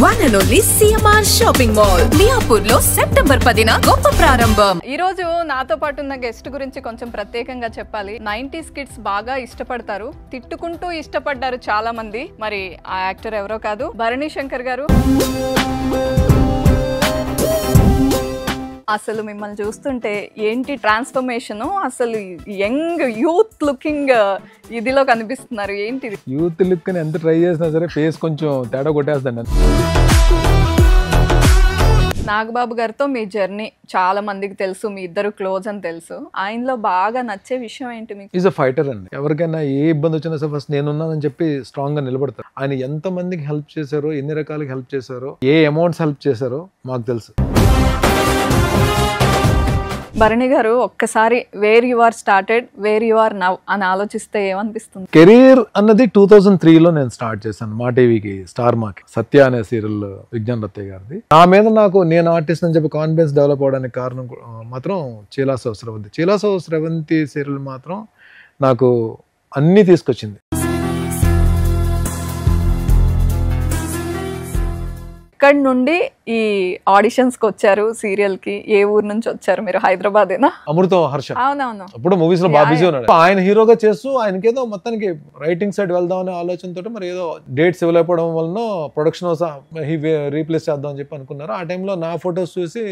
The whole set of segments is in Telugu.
One and only CMR Shopping Mall. మియాపూర్లో సెప్టెంబర్ 10న గొప్ప ప్రారంభం. ఈ రోజు నాతో పాటు ఉన్న గెస్ట్ గురించి కొంచెం ప్రత్యేకంగా చెప్పాలి. 90s కిడ్స్ బాగా ఇష్టపడతారు, తిట్టుకుంటూ ఇష్టపడ్డారు చాలా మంది. మరి ఆ యాక్టర్ ఎవరో కాదు, భరణి శంకర్ గారు. అసలు మిమ్మల్ని చూస్తుంటే ఏంటి ట్రాన్స్ఫర్మేషన్, అసలు యంగ్ యూత్ లుకింగ్ ఇదిలో కనిపిస్తున్నారు. ఏంటిది యూత్ లుక్ ని ఎంత ట్రై చేసినా సరే ఫేస్ కొంచెం తేడా కొట్టేస్తాను. నాగబాబు గారితో మీ జర్నీ చాలా మందికి తెలుసు, మీ ఇద్దరు క్లోజ్ అని తెలుసు. ఆయనలో బాగా నచ్చే విషయం ఏంటి మీకు? ఈజ్ అ ఫైటర్ అండి. ఎవరికైనా ఏ ఇబ్బంది వచ్చినా సరే ఫస్ట్ నేనున్నానని చెప్పి స్ట్రాంగ్ గా నిలబడతారు. ఆయన ఎంత మందికి హెల్ప్ చేశారో, ఎన్ని రకాలకి హెల్ప్ చేశారో, ఏ అమౌంట్స్ హెల్ప్ చేశారో మాకు తెలుసు. భరణి గారు, ఒక్కసారి where you are started, where you are now అని ఆలోచిస్తే ఏమనిపిస్తుంది? కెరీర్ అన్నది 2003లో నేను స్టార్ట్ చేశాను. మా టీవీకి స్టార్ మాకి సత్య అనే సీరియల్ విజ్ఞాన్ రత్తయ్య గారిది. నా మీద నేను ఆర్టిస్ట్ అని చెప్పి కాన్ఫిడెన్స్ డెవలప్ అవడానికి కారణం మాత్రం చీలాసో స్రవంతి. చీలాసో స్రవంతి సీరియల్ మాత్రం నాకు అన్నీ తీసుకొచ్చింది. ఇక్కడ నుండి ఈ ఆడిషన్స్ కి వచ్చారు, సీరియల్ కి. ఏ ఊరు నుంచి వచ్చారు మీరు? హైదరాబాదేనా? అమృతం హర్ష. అవునవును. అప్పుడు మూవీస్ లో బాగా బిజీ ఉన్నాడు. ఆయన హీరోగా చేస్తూ ఆయనకి ఏదో మొత్తానికి రైటింగ్ సైడ్ వెళ్దాం అనే ఆలోచనతో మరి ఏదో డేట్స్ ఇవ్వలేకపోవడం వలన ప్రొడక్షన్ రీప్లేస్ చేద్దాం అని చెప్పి అనుకున్నారు. ఆ టైంలో నా ఫొటోస్ చూసి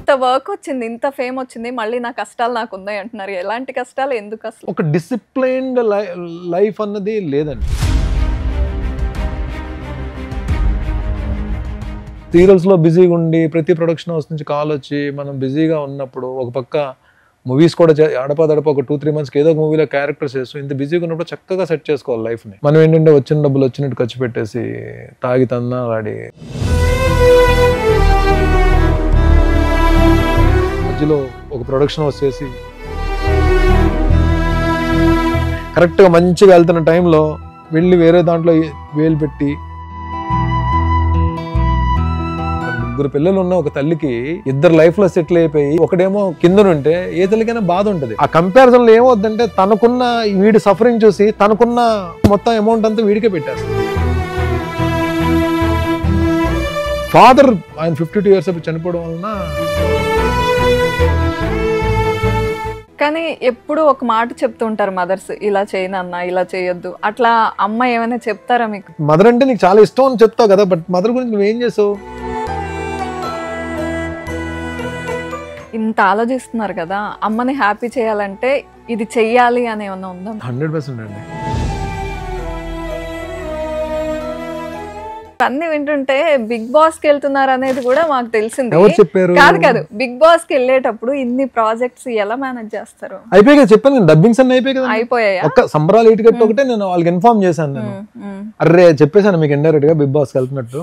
ఇంత వర్క్ వచ్చింది, ఇంత ఫేమ్ వచ్చింది, మళ్ళీ నా కష్టాలు నాకు ఉన్నాయి అంటున్నారు. ఎలాంటి కష్టాలు, ఎందుకు? అసలు ఒక డిసిప్లైన్డ్ లైఫ్ అన్నది లేదండి. సీరియల్స్ లో బిజీగా ఉండి ప్రతి ప్రొడక్షన్ హౌస్ నుంచి కాల్ వచ్చి మనం బిజీగా ఉన్నప్పుడు, ఒక పక్క మూవీస్ కూడా అడపదడప ఒక 2-3 మంత్స్కి ఏదో ఒక మూవీలో క్యారెక్టర్స్ వేస్తూ ఇంత బిజీగా ఉన్నప్పుడు చక్కగా సెట్ చేసుకోవాలి లైఫ్ని. మనం ఏంటంటే వచ్చిన డబ్బులు వచ్చినట్టు ఖర్చు పెట్టేసి తాగి తన్నాలాడి మధ్యలో ఒక ప్రొడక్షన్ హౌస్ చేసి కరెక్ట్గా మంచిగా వెళ్తున్న టైంలో వెళ్ళి వేరే దాంట్లో వేలు పెట్టి, ముగ్గురు పిల్లలు ఉన్న ఒక తల్లికి ఇద్దరు లైఫ్ లో సెటిల్ అయిపోయి ఒకడేమో కిందనుంటే ఏ తల్లికైనా బాధ ఉంటుంది. ఆ కంపారిజన్ లో ఏమవుతుందంటే తనకున్న వీడి సఫరింగ్ చూసి తనకున్న మొత్తం అమౌంట్ అంతా వీడికే పెట్టేస్తారు. ఫాదర్ ఆయన 52 years అప్పుడు చనిపోవడం వలన. కానీ ఎప్పుడు ఒక మాట చెప్తూ ఉంటారు మదర్స్, ఇలా చేయనన్నా, ఇలా చేయొద్దు. అట్లా అమ్మ ఏమైనా చెప్తారా మీకు? మదర్ అంటే నీకు చాలా ఇష్టం అని చెప్తావు కదా, బట్ మదర్ గురించి నువ్వేం చేసావు? ఇంత ఆలోచిస్తున్నారు కదా, అమ్మని హ్యాపీ చేయాలంటే ఇది చెయ్యాలి అని ఏమన్నా ఉందా? 100% అండి. అన్ని వింటుంటే బిగ్ బాస్ కి వెళ్తున్నారు అనేది కూడా మాకు తెలిసింది. ఎవరు చెప్పారు? కాదు, బిగ్ బాస్ కి వెళ్ళేటప్పుడు ఇన్ని ప్రాజెక్ట్స్ ఎలా మేనేజ్ చేస్తారు? అయిపోయి కదా చెప్పాను, డబ్బింగ్స్ అన్ని అయిపోయి కదా. అయిపోయాయా? ఒక్క సంబరాలు ఇటు కట్టి ఒకటే నేను వాళ్ళకి ఇన్ఫార్మ్ చేశాను. నేను అర్రే చెప్పేశాను మీకు ఇండైరెక్ట్ గా బిగ్ బాస్ కి వెళ్తున్నట్టు.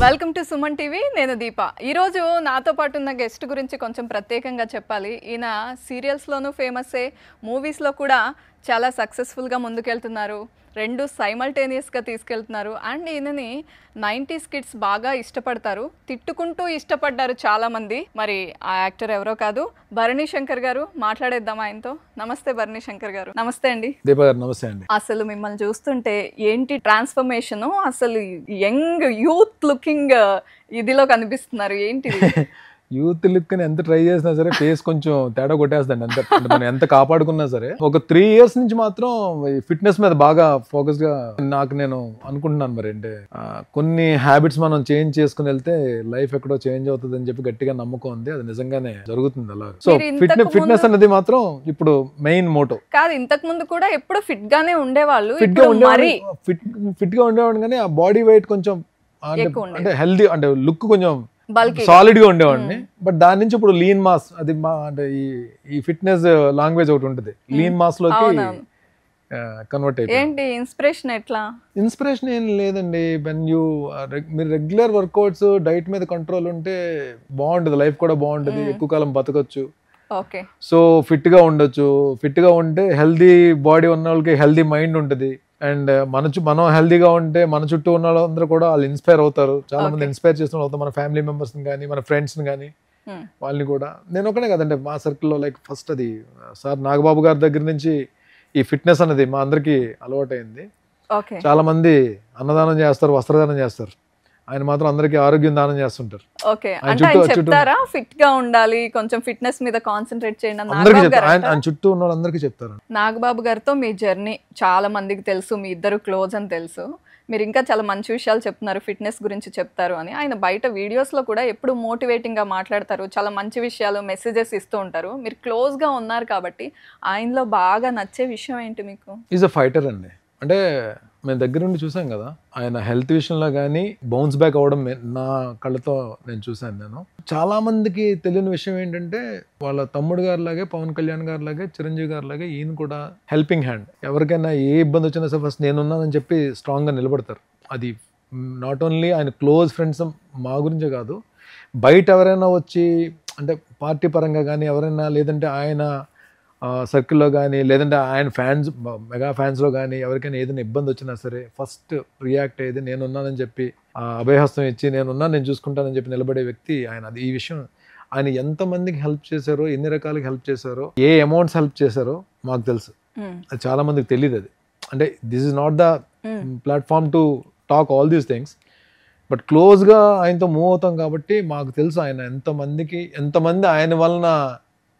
వెల్కమ్ టు సుమన్ టీవీ, నేను దీప. ఈరోజు నాతో పాటు ఉన్న గెస్ట్ గురించి కొంచెం ప్రత్యేకంగా చెప్పాలి. ఈయన సీరియల్స్లోనూ ఫేమస్సే, మూవీస్లో కూడా చాలా సక్సెస్ఫుల్గా ముందుకెళ్తున్నారు, రెండు సైమల్టేనియస్గా తీసుకెళ్తున్నారు. అండ్ ఈయనని 90s కిడ్స్ బాగా ఇష్టపడతారు, తిట్టుకుంటూ ఇష్టపడ్డారు చాలామంది. మరి ఆ యాక్టర్ ఎవరో కాదు, భరణి శంకర్ గారు. మాట్లాడేద్దాం ఆయనతో. నమస్తే భరణి శంకర్ గారు. నమస్తే అండి. దీప గారు నమస్తే అండి. అసలు మిమ్మల్ని చూస్తుంటే ఏంటి ట్రాన్స్ఫర్మేషన్, అసలు యంగ్ యూత్ లుకింగ్ ఇదిలో కనిపిస్తున్నారు. ఏంటిది? యూత్ లుక్ ని ఎంత ట్రై చేసినా సరే ఫేస్ కొంచెం తేడా కొట్టేస్తుందండి. అంత మనం ఎంత కాపాడుకున్నా సరే ఒక 3 years నుంచి మాత్రం ఫిట్నెస్ మీద బాగా ఫోకస్ గా నేను అనుకుంటున్నాను. మరి అంటే కొన్ని హ్యాబిట్స్ మనం చేంజ్ చేసుకుని వెళ్తే లైఫ్ ఎక్కడో చేంజ్ అవుతుంది అని చెప్పి గట్టిగా నమ్మకం ఉంది. అది నిజంగానే జరుగుతుంది అలా. సో ఫిట్నెస్ అనేది మాత్రం ఇప్పుడు మెయిన్ మోటో. కాదు, ఇంతకు ముందు కూడా ఎప్పుడు ఫిట్ గానే ఉండేవాళ్ళు. ఫిట్ గా ఉండేవాడు కానీ ఆ బాడీ వెయిట్ కొంచెం అంటే హెల్దీ, అంటే లుక్ కొంచెం సాలిడ్ గా ఉండేవాడిని. బట్ దాని నుంచి ఇప్పుడు లీన్ మాస్, అది అంటే ఈ ఫిట్నెస్ లాంగ్వేజ్ ఒకటి ఉంటుంది, లీన్ మాస్ లోకి కన్వర్ట్ అయిపోయింది. ఏంటి ఇన్స్పిరేషన్? ఎట్లా ఇన్స్పిరేషన్ ఏం లేదండి. మీరు రెగ్యులర్ వర్కౌట్స్, డైట్ మీద కంట్రోల్ ఉంటే బాగుంటుంది, లైఫ్ కూడా బాగుంటుంది, ఎక్కువ కాలం బతకొచ్చు. ఓకే. సో ఫిట్ గా ఉండొచ్చు. ఫిట్ గా ఉంటే హెల్దీ బాడీ ఉన్న వాళ్ళకి హెల్దీ మైండ్ ఉంటుంది. అండ్ మనం హెల్దీగా ఉంటే మన చుట్టూ ఉన్న వాళ్ళందరూ కూడా వాళ్ళు ఇన్స్పైర్ అవుతారు. చాలా మంది ఇన్స్పైర్ చేసిన అవుతారు, మన ఫ్యామిలీ మెంబర్స్ని కానీ మన ఫ్రెండ్స్ని కానీ. వాళ్ళని కూడా నేను ఒకనే కదండి మా సర్కిల్లో లైక్ ఫస్ట్ అది సార్ నాగబాబు గారి దగ్గర నుంచి ఈ ఫిట్నెస్ అనేది మా అందరికీ అలవాటైంది. ఓకే. చాలా మంది అన్నదానం చేస్తారు, వస్త్రదానం చేస్తారు, ఆయన మాత్రం అందరికీ ఆరోగ్యం దానం చేస్తుంటారు. ఓకే. అంటే ఆయన చెప్తారా ఫిట్ గా ఉండాలి, కొంచెం ఫిట్నెస్ మీద కాన్సన్ట్రేట్ చేయండి అని అందరికీ నాగబాబు చెప్తారు, గారు ఆయన చుట్టూ ఉన్న వాళ్ళందరికీ చెప్తారు. నాగబాబు గారితో మీ జర్నీ చాలా మందికి తెలుసు, మీ ఇద్దరు క్లోజ్ అని తెలుసు, మీరు ఇంకా చాలా మంచి విషయాలు చెప్తున్నారు, ఫిట్నెస్ గురించి చెప్తారు అని. ఆయన బయట వీడియోస్లో కూడా ఎప్పుడు మోటివేటింగ్గా మాట్లాడతారు, చాలా మంచి విషయాలు మెసేజెస్ ఇస్తూ ఉంటారు. మీరు క్లోజ్గా ఉన్నారు కాబట్టి ఆయనలో బాగా నచ్చే విషయం ఏంటి మీకు? ఈజ్ అ ఫైటర్ అండి. అంటే మేము దగ్గర నుండి చూసాం కదా, ఆయన హెల్త్ విషయంలో కానీ బౌన్స్ బ్యాక్ అవ్వడం నా కళ్ళతో నేను చూశాను. నేను చాలా మందికి తెలియని విషయం ఏంటంటే వాళ్ళ తమ్ముడు గారిలాగే, పవన్ కళ్యాణ్ గారిలాగే, చిరంజీవి గారిలాగే ఈయన కూడా హెల్పింగ్ హ్యాండ్. ఎవరికైనా ఏ ఇబ్బంది వచ్చినా సరే ఫస్ట్ నేనున్నానని చెప్పి స్ట్రాంగ్గా నిలబడతారు. అది నాట్ ఓన్లీ ఆయన క్లోజ్ ఫ్రెండ్స్ మా గురించే కాదు, బయట ఎవరైనా వచ్చి అంటే పార్టీ పరంగా కానీ ఎవరైనా, లేదంటే ఆయన సర్కిల్లో కానీ, లేదంటే ఆయన ఫ్యాన్స్ మెగా ఫ్యాన్స్లో కానీ ఎవరికైనా ఏదైనా ఇబ్బంది వచ్చినా సరే ఫస్ట్ రియాక్ట్ అయ్యేది నేనున్నానని చెప్పి, అభయహస్తం ఇచ్చి నేనున్నా నేను చూసుకుంటానని చెప్పి నిలబడే వ్యక్తి ఆయన. అది ఈ విషయం ఆయన ఎంతమందికి హెల్ప్ చేశారో, ఎన్ని రకాలకి హెల్ప్ చేశారో, ఏ అమౌంట్స్ హెల్ప్ చేశారో మాకు తెలుసు. అది చాలా మందికి తెలియదు. అది అంటే this is not the platform to talk all these things, but క్లోజ్గా ఆయనతో మూవ్ అవుతాం కాబట్టి మాకు తెలుసు ఆయన ఎంతమంది ఆయన వలన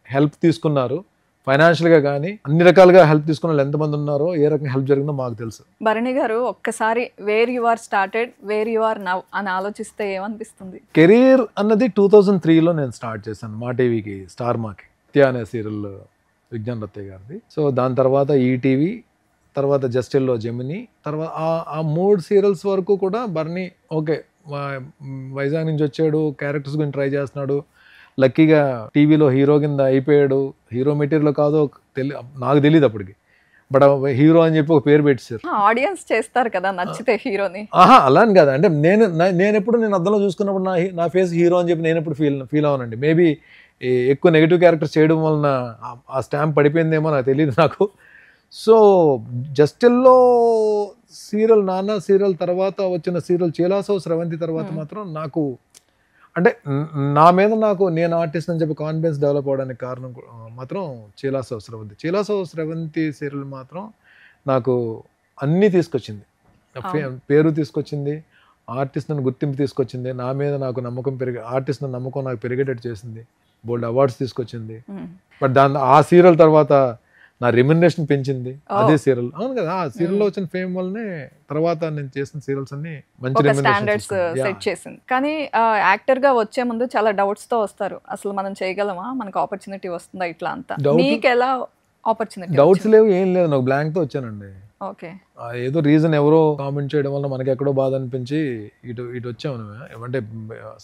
హెల్ప్ తీసుకున్నారు, ఫైనాన్షియల్గా కానీ అన్ని రకాలుగా హెల్ప్ తీసుకున్న వాళ్ళు ఎంతమంది ఉన్నారో, ఏ రకంగా హెల్ప్ జరిగిందో మాకు తెలుసు. భరణి గారు ఒక్కసారి where you are started, where you are now అని ఆలోచిస్తే ఏమనిపిస్తుంది? కెరీర్ అన్నది 2003లో నేను స్టార్ట్ చేశాను మా టీవీకి, స్టార్ మాకి నిత్య అనే సీరియల్ విజ్ఞాన్ రత్తయ్య గారిది. సో దాని తర్వాత ఈటీవీ, తర్వాత జస్టిల్లో జెమిని, తర్వాత ఆ 3 సీరియల్స్ వరకు కూడా భరణి ఓకే వైజాగ్ నుంచి వచ్చాడు, క్యారెక్టర్స్ గురించి ట్రై చేస్తున్నాడు, లక్కీగా టీవీలో హీరో కింద అయిపోయాడు. హీరో మెటీరియల్ కాదో నాకు తెలియదు అప్పటికి, బట్ హీరో అని చెప్పి ఒక పేరు పెట్టారు. ఆడియన్స్ చేస్తారు కదా నచ్చితే హీరోని. అలా అని కాదు, అంటే నేను ఎప్పుడు నేను అద్దంలో చూసుకున్నప్పుడు నా ఫేస్ హీరో అని చెప్పి నేను ఎప్పుడు ఫీల్ అవునండి. మేబీ ఎక్కువ నెగిటివ్ క్యారెక్టర్స్ చేయడం వలన ఆ స్టాంప్ పడిపోయిందేమో నాకు తెలియదు నాకు. సో జస్టిల్లో సీరియల్, నాన్న సీరియల్ తర్వాత వచ్చిన సీరియల్ చీలాసో స్రవంతి తర్వాత మాత్రం నాకు అంటే నా మీద నేను ఆర్టిస్ట్ అని చెప్పి కాన్ఫిడెన్స్ డెవలప్ అవడానికి కారణం మాత్రం చీలాసో స్రవంతి సీరియల్ మాత్రం నాకు అన్నీ తీసుకొచ్చింది. పేరు తీసుకొచ్చింది, ఆర్టిస్ట్ నన్ను గుర్తింపు తీసుకొచ్చింది, నా మీద నాకు నమ్మకం ఆర్టిస్ట్ నమ్మకం నాకు పెరిగేటట్టు చేసింది, బోల్డ్ అవార్డ్స్ తీసుకొచ్చింది. బట్ ఆ సీరియల్ తర్వాత నా రెమ్యునరేషన్ పెంచింది అదే సీరియల్. అవును కదా, ఆ సీరియల్లో వచ్చిన ఫేమ్ వల్లనే తర్వాత నేను చేసిన సీరియల్స్ అన్ని మంచి స్టాండర్డ్స్ సెట్ చేసింది. కానీ యాక్టర్ గా వచ్చే ముందు చాలా డౌట్స్ తో వస్తారు, అసలు మనం చేయగలమా, మనకు ఆపర్చునిటీ వస్తుందా, ఇట్లా అంతా. మీకు ఎలా ఆపర్చునిటీ? డౌట్స్ లేవు, ఏం లేదు, నాకు బ్లాంక్ తో వచ్చానండి. ఓకే. ఏదో రీజన్ ఎవరో కామెంట్ చేయడం వల్ల మనకి ఎక్కడో బాధ అనిపించి ఇటు వచ్చాము. అంటే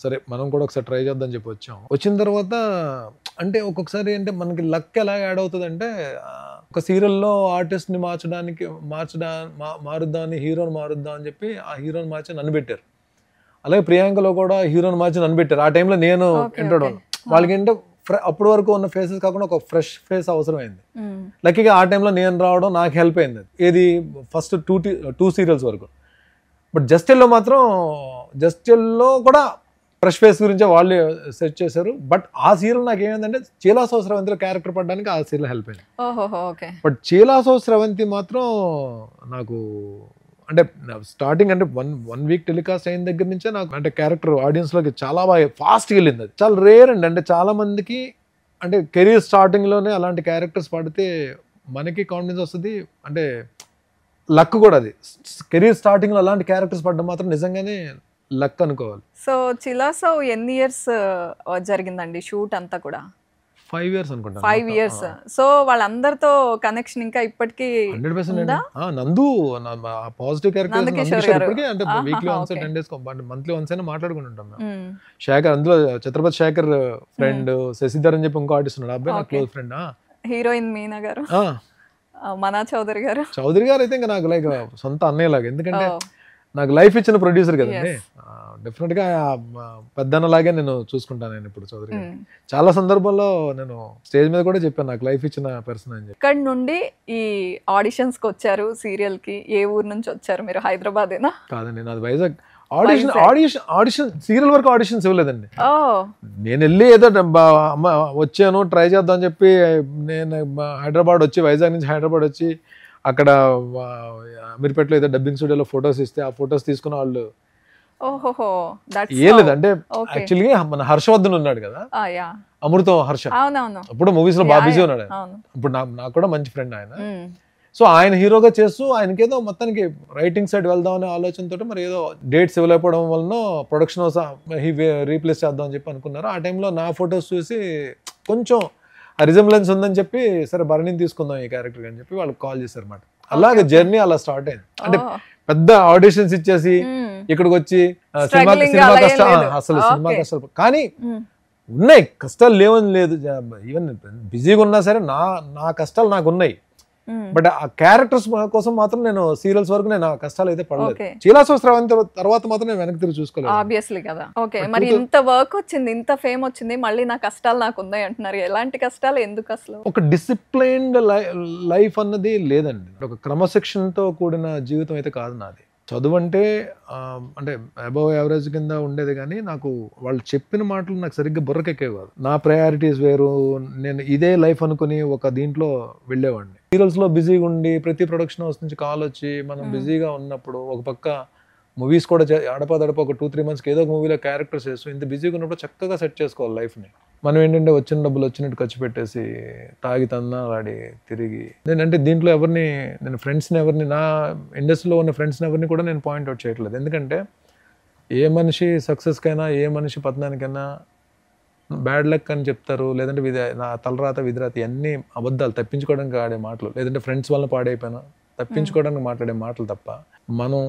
సరే మనం కూడా ఒకసారి ట్రై చేద్దాం చెప్పి వచ్చాము. వచ్చిన తర్వాత అంటే ఒక్కొక్కసారి అంటే మనకి లక్ ఎలా యాడ్ అవుతుంది అంటే, ఒక సీరియల్లో ఆర్టిస్ట్ని మారుద్దామని హీరోని మారుద్దాం అని చెప్పి ఆ హీరోని మార్చి నన్ను పెట్టారు. అలాగే ప్రియాంకలో కూడా హీరోని మార్చి నన్ను పెట్టారు. ఆ టైంలో నేను ఎంటర్ వాళ్ళకి ఏంటో అప్పటి వరకు ఉన్న ఫేసెస్ కాకుండా ఒక ఫ్రెష్ ఫేస్ అవసరమైంది. లక్కీగా ఆ టైంలో నేను రావడం నాకు హెల్ప్ అయింది. ఏది ఫస్ట్ 2 సీరియల్స్ వరకు. బట్ జస్టిల్లో కూడా ఫ్రెష్ ఫేస్ గురించే వాళ్ళు సెట్ చేశారు. బట్ ఆ సీరియల్ నాకు ఏమైందంటే చీలాసో స్రవంతిలో క్యారెక్టర్ పడడానికి ఆ సీరియల్ హెల్ప్ అయింది. బట్ చీలాసో స్రవంతి మాత్రం నాకు అంటే స్టార్టింగ్ అంటే వన్ వీక్ టెలికాస్ట్ అయిన దగ్గర నుంచే నాకు అంటే క్యారెక్టర్ ఆడియన్స్లోకి చాలా బాగా ఫాస్ట్గా వెళ్ళింది. అది చాలా రేర్ అండి. అంటే చాలా మందికి అంటే కెరీర్ స్టార్టింగ్లోనే అలాంటి క్యారెక్టర్స్ పడితే మనకి కాన్ఫిడెన్స్ వస్తుంది, అంటే లక్ కూడా. అది కెరీర్ స్టార్టింగ్లో అలాంటి క్యారెక్టర్స్ పడడం మాత్రం నిజంగానే లక్ అనుకోవాలి. సో చిలాసో ఎన్ని ఇయర్స్ జరిగిందండి షూట్ అంతా కూడా? 5 years అనుకుంటా. 5 years. సో వాళ్ళందరితో కనెక్షన్ ఇంకా ఇప్పటికీ 100%. నందు పాజిటివ్ క్యారెక్టర్ అంటే weekly once 10 days monthly once అయినా మాట్లాడుకుంటుంటాం మేము. శేఖర్, అందులో ఛత్రపతి శేఖర్ ఫ్రెండ్ శశిధర్ అని చెప్పి ఇంకో ఆర్టిస్ట్ ఉన్నాడు, అబ్బాయి నా క్లోజ్ ఫ్రెండ్. హీరోయిన్ మీనా గారు, మనా చౌదరి గారు అయితే ఇంకా నాకు లైక్ సొంత అన్నయ్య లాగా, ఎందుకంటే నాకు లైఫ్ ఇచ్చిన ప్రొడ్యూసర్ కదండి. డెఫినెట్ గా పెద్దన్నలాగే నేను చూసుకుంటాను. నేను ఇప్పుడు చౌదరి గారు చాలా సందర్భాల్లో నేను స్టేజ్ మీద కూడా చెప్పాను, నాకు లైఫ్ ఇచ్చిన పర్సన్ అని చెప్పి. ఇక్కడ నుండి ఈ ఆడిషన్స్ కి వచ్చారు సీరియల్ కి. ఏ ఊరు నుంచి వచ్చారు మీరు? హైదరాబాదేనా? కాదండి, నాది వైజాగ్. ఆడిషన్ సీరియల్ వరకు ఆడిషన్స్ ఇవ్వలేదండి. ఓ నేను వెళ్ళి ఏదో వచ్చాను ట్రై చేద్దాం అని చెప్పి నేను హైదరాబాద్ వచ్చి, వైజాగ్ నుంచి హైదరాబాద్ వచ్చి అక్కడ అమీర్పేటలో ఏదో డబ్బింగ్ స్టూడియోలో ఫొటోస్ ఇస్తే ఆ ఫొటోస్ తీసుకున్న వాళ్ళు ఓహో ఏం లేదు. అంటే యాక్చువల్గా మన హర్షవర్ధన్ ఉన్నాడు కదా, అమృతం హర్ష, అప్పుడు మూవీస్ లో బాగా బిజీ ఉన్నాడు. ఇప్పుడు నాకు కూడా మంచి ఫ్రెండ్ ఆయన. సో ఆయన హీరోగా చేస్తూ ఆయనకేదో మొత్తానికి రైటింగ్ సైడ్ వెళ్దాం అనే ఆలోచనతో మరి ఏదో డేట్స్ ఇవ్వలేకపోవడం వలన ప్రొడక్షన్ రీప్లేస్ చేద్దాం అని చెప్పి అనుకున్నారు. ఆ టైంలో నా ఫొటోస్ చూసి కొంచెం రిజంబ్లెన్స్ ఉందని చెప్పి సరే భరణిని తీసుకుందాం ఈ క్యారెక్టర్ అని చెప్పి వాళ్ళకి కాల్ చేశారు అన్నమాట. అలాగే జర్నీ అలా స్టార్ట్ అయింది. అంటే పెద్ద ఆడిషన్స్ ఇచ్చేసి ఇక్కడికి వచ్చి సినిమా కష్టాలు కానీ ఉన్నాయి, కష్టాలు లేవని లేదు. ఈవెన్ బిజీగా ఉన్నా సరే నా కష్టాలు నాకు ఉన్నాయి. బట్ ఆ క్యారెక్టర్స్ కోసం మాత్రం నేను సీరియల్స్ వరకు నేను ఆ కష్టాలు అయితే పడలేదు. చీలాసోత్సవం తర్వాత మాత్రం నేను వెనక్కి తిరిగి చూసుకోలేదు. ఆబ్వియస్లీ కదా. ఓకే, మరి ఇంత వర్క్ వచ్చింది, ఇంత ఫేమ్ వచ్చింది, మళ్ళీ నా కష్టాలు నాకు ఉన్నాయి అంటున్నారు. ఎలాంటి కష్టాలు, ఎందుకు అసలు? ఒక డిసిప్లైన్డ్ లైఫ్ అన్నది లేదండి. ఒక క్రమశిక్షణతో కూడిన జీవితం అయితే కాదు నాది. చదువు అంటే అబవ్ యావరేజ్ కింద ఉండేది, కానీ నాకు వాళ్ళు చెప్పిన మాటలు నాకు సరిగ్గా బుర్రకెక్కేవి కాదు. నా ప్రయారిటీస్ వేరు, నేను ఇదే లైఫ్ అనుకుని ఒక దీంట్లో వెళ్ళేవాడిని. సీరియల్స్లో బిజీగా ఉండి ప్రతి ప్రొడక్షన్ హౌస్ నుంచి కాల్ వచ్చి మనం బిజీగా ఉన్నప్పుడు ఒక పక్క మూవీస్ కూడా అడపదడప ఒక 2-3 months ఏదో ఒక మూవీలో క్యారెక్టర్స్ వేస్తూ ఇంత బిజీగా ఉన్నప్పుడు చక్కగా సెట్ చేసుకోవాలి లైఫ్ని. మనం ఏంటంటే వచ్చిన డబ్బులు వచ్చినట్టు ఖర్చు పెట్టేసి తాగి తన్నాలాడి తిరిగి నేనంటే దీంట్లో నేను ఫ్రెండ్స్ని ఎవరిని, నా ఇండస్ట్రీలో ఉన్న ఫ్రెండ్స్ని ఎవరిని కూడా నేను పాయింట్అవుట్ చేయట్లేదు. ఎందుకంటే ఏ మనిషి సక్సెస్కైనా ఏ మనిషి పతనానికైనా బ్యాడ్ లక్ అని చెప్తారు, లేదంటే నా తలరాత విధిరాత అన్ని అబద్ధాలు, తప్పించుకోవడానికి ఆడే మాటలు, లేదంటే ఫ్రెండ్స్ వల్ల పాడైపోయినా తప్పించుకోవడానికి మాట్లాడే మాటలు తప్ప మనం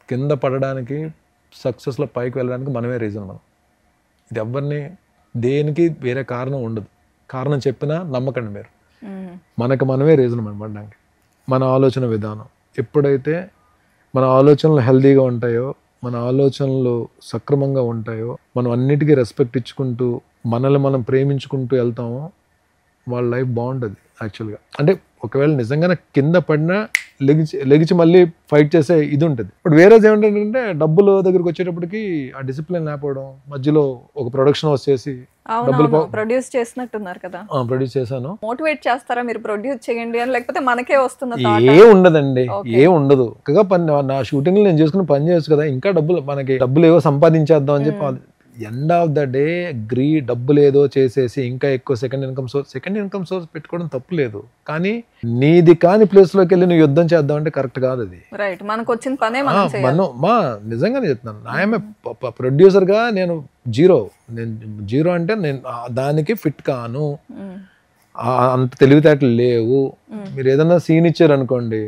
కింద పడడానికి సక్సెస్లో పైకి వెళ్ళడానికి మనమే రీజన్. ఇది ఎవరిని దేనికి వేరే కారణం ఉండదు. కారణం చెప్పినా నమ్మకండి మీరు, మనమే రీజన్ మనం పడడానికి. మన ఆలోచన విధానం ఎప్పుడైతే మన ఆలోచనలు హెల్దీగా ఉంటాయో, మన ఆలోచనలు సక్రమంగా ఉంటాయో, మనం అన్నిటికీ రెస్పెక్ట్ ఇచ్చుకుంటూ మనల్ని మనం ప్రేమించుకుంటూ వెళ్తామో వాళ్ళ లైఫ్ బాగుంటుంది యాక్చువల్గా. అంటే ఒకవేళ నిజంగానే కింద పడినా లెగిచి మళ్ళీ ఫైట్ చేసే ఇది ఉంటుంది. బట్ వేరేది ఏమిటంటే డబ్బులు దగ్గరికి వచ్చేటప్పటికి ఆ డిసిప్లిన్ లేకపోవడం, మధ్యలో ఒక ప్రొడక్షన్ హౌస్ చేసి ప్రొడ్యూస్ చేసినట్టున్నారు కదా, ప్రొడ్యూస్ చేశాను. మోటివేట్ చేస్తారా మీరు ప్రొడ్యూస్ చేయండి అని, లేకపోతే మనకే వస్తుంది? ఉండదండి, ఉండదు. ఒక్కగా నా షూటింగ్ నేను చేసుకుని పని చేయొచ్చు కదా, ఇంకా మనకి డబ్బులు ఏవో సంపాదించేద్దాం అని చెప్పి ఎండ్ ఆఫ్ ద డే డబ్బులు ఏదో చేసేసి ఇంకా ఎక్కువ సెకండ్ ఇన్కమ్ సోర్స్ పెట్టుకోవడం తప్పు లేదు. కానీ నీది కాని ప్లేస్ లోకి వెళ్ళి నువ్వు యుద్ధం చేద్దాం అంటే కరెక్ట్ కాదు. అది మనకు వచ్చిన పనే నిజంగానే చెప్తున్నాను. ఐఎమ్ ప్రొడ్యూసర్ గా నేను జీరో అంటే నేను దానికి ఫిట్ కాను, అంత తెలివితేటలు లేవు. మీరు ఏదైనా సీన్ ఇచ్చారు అనుకోండి,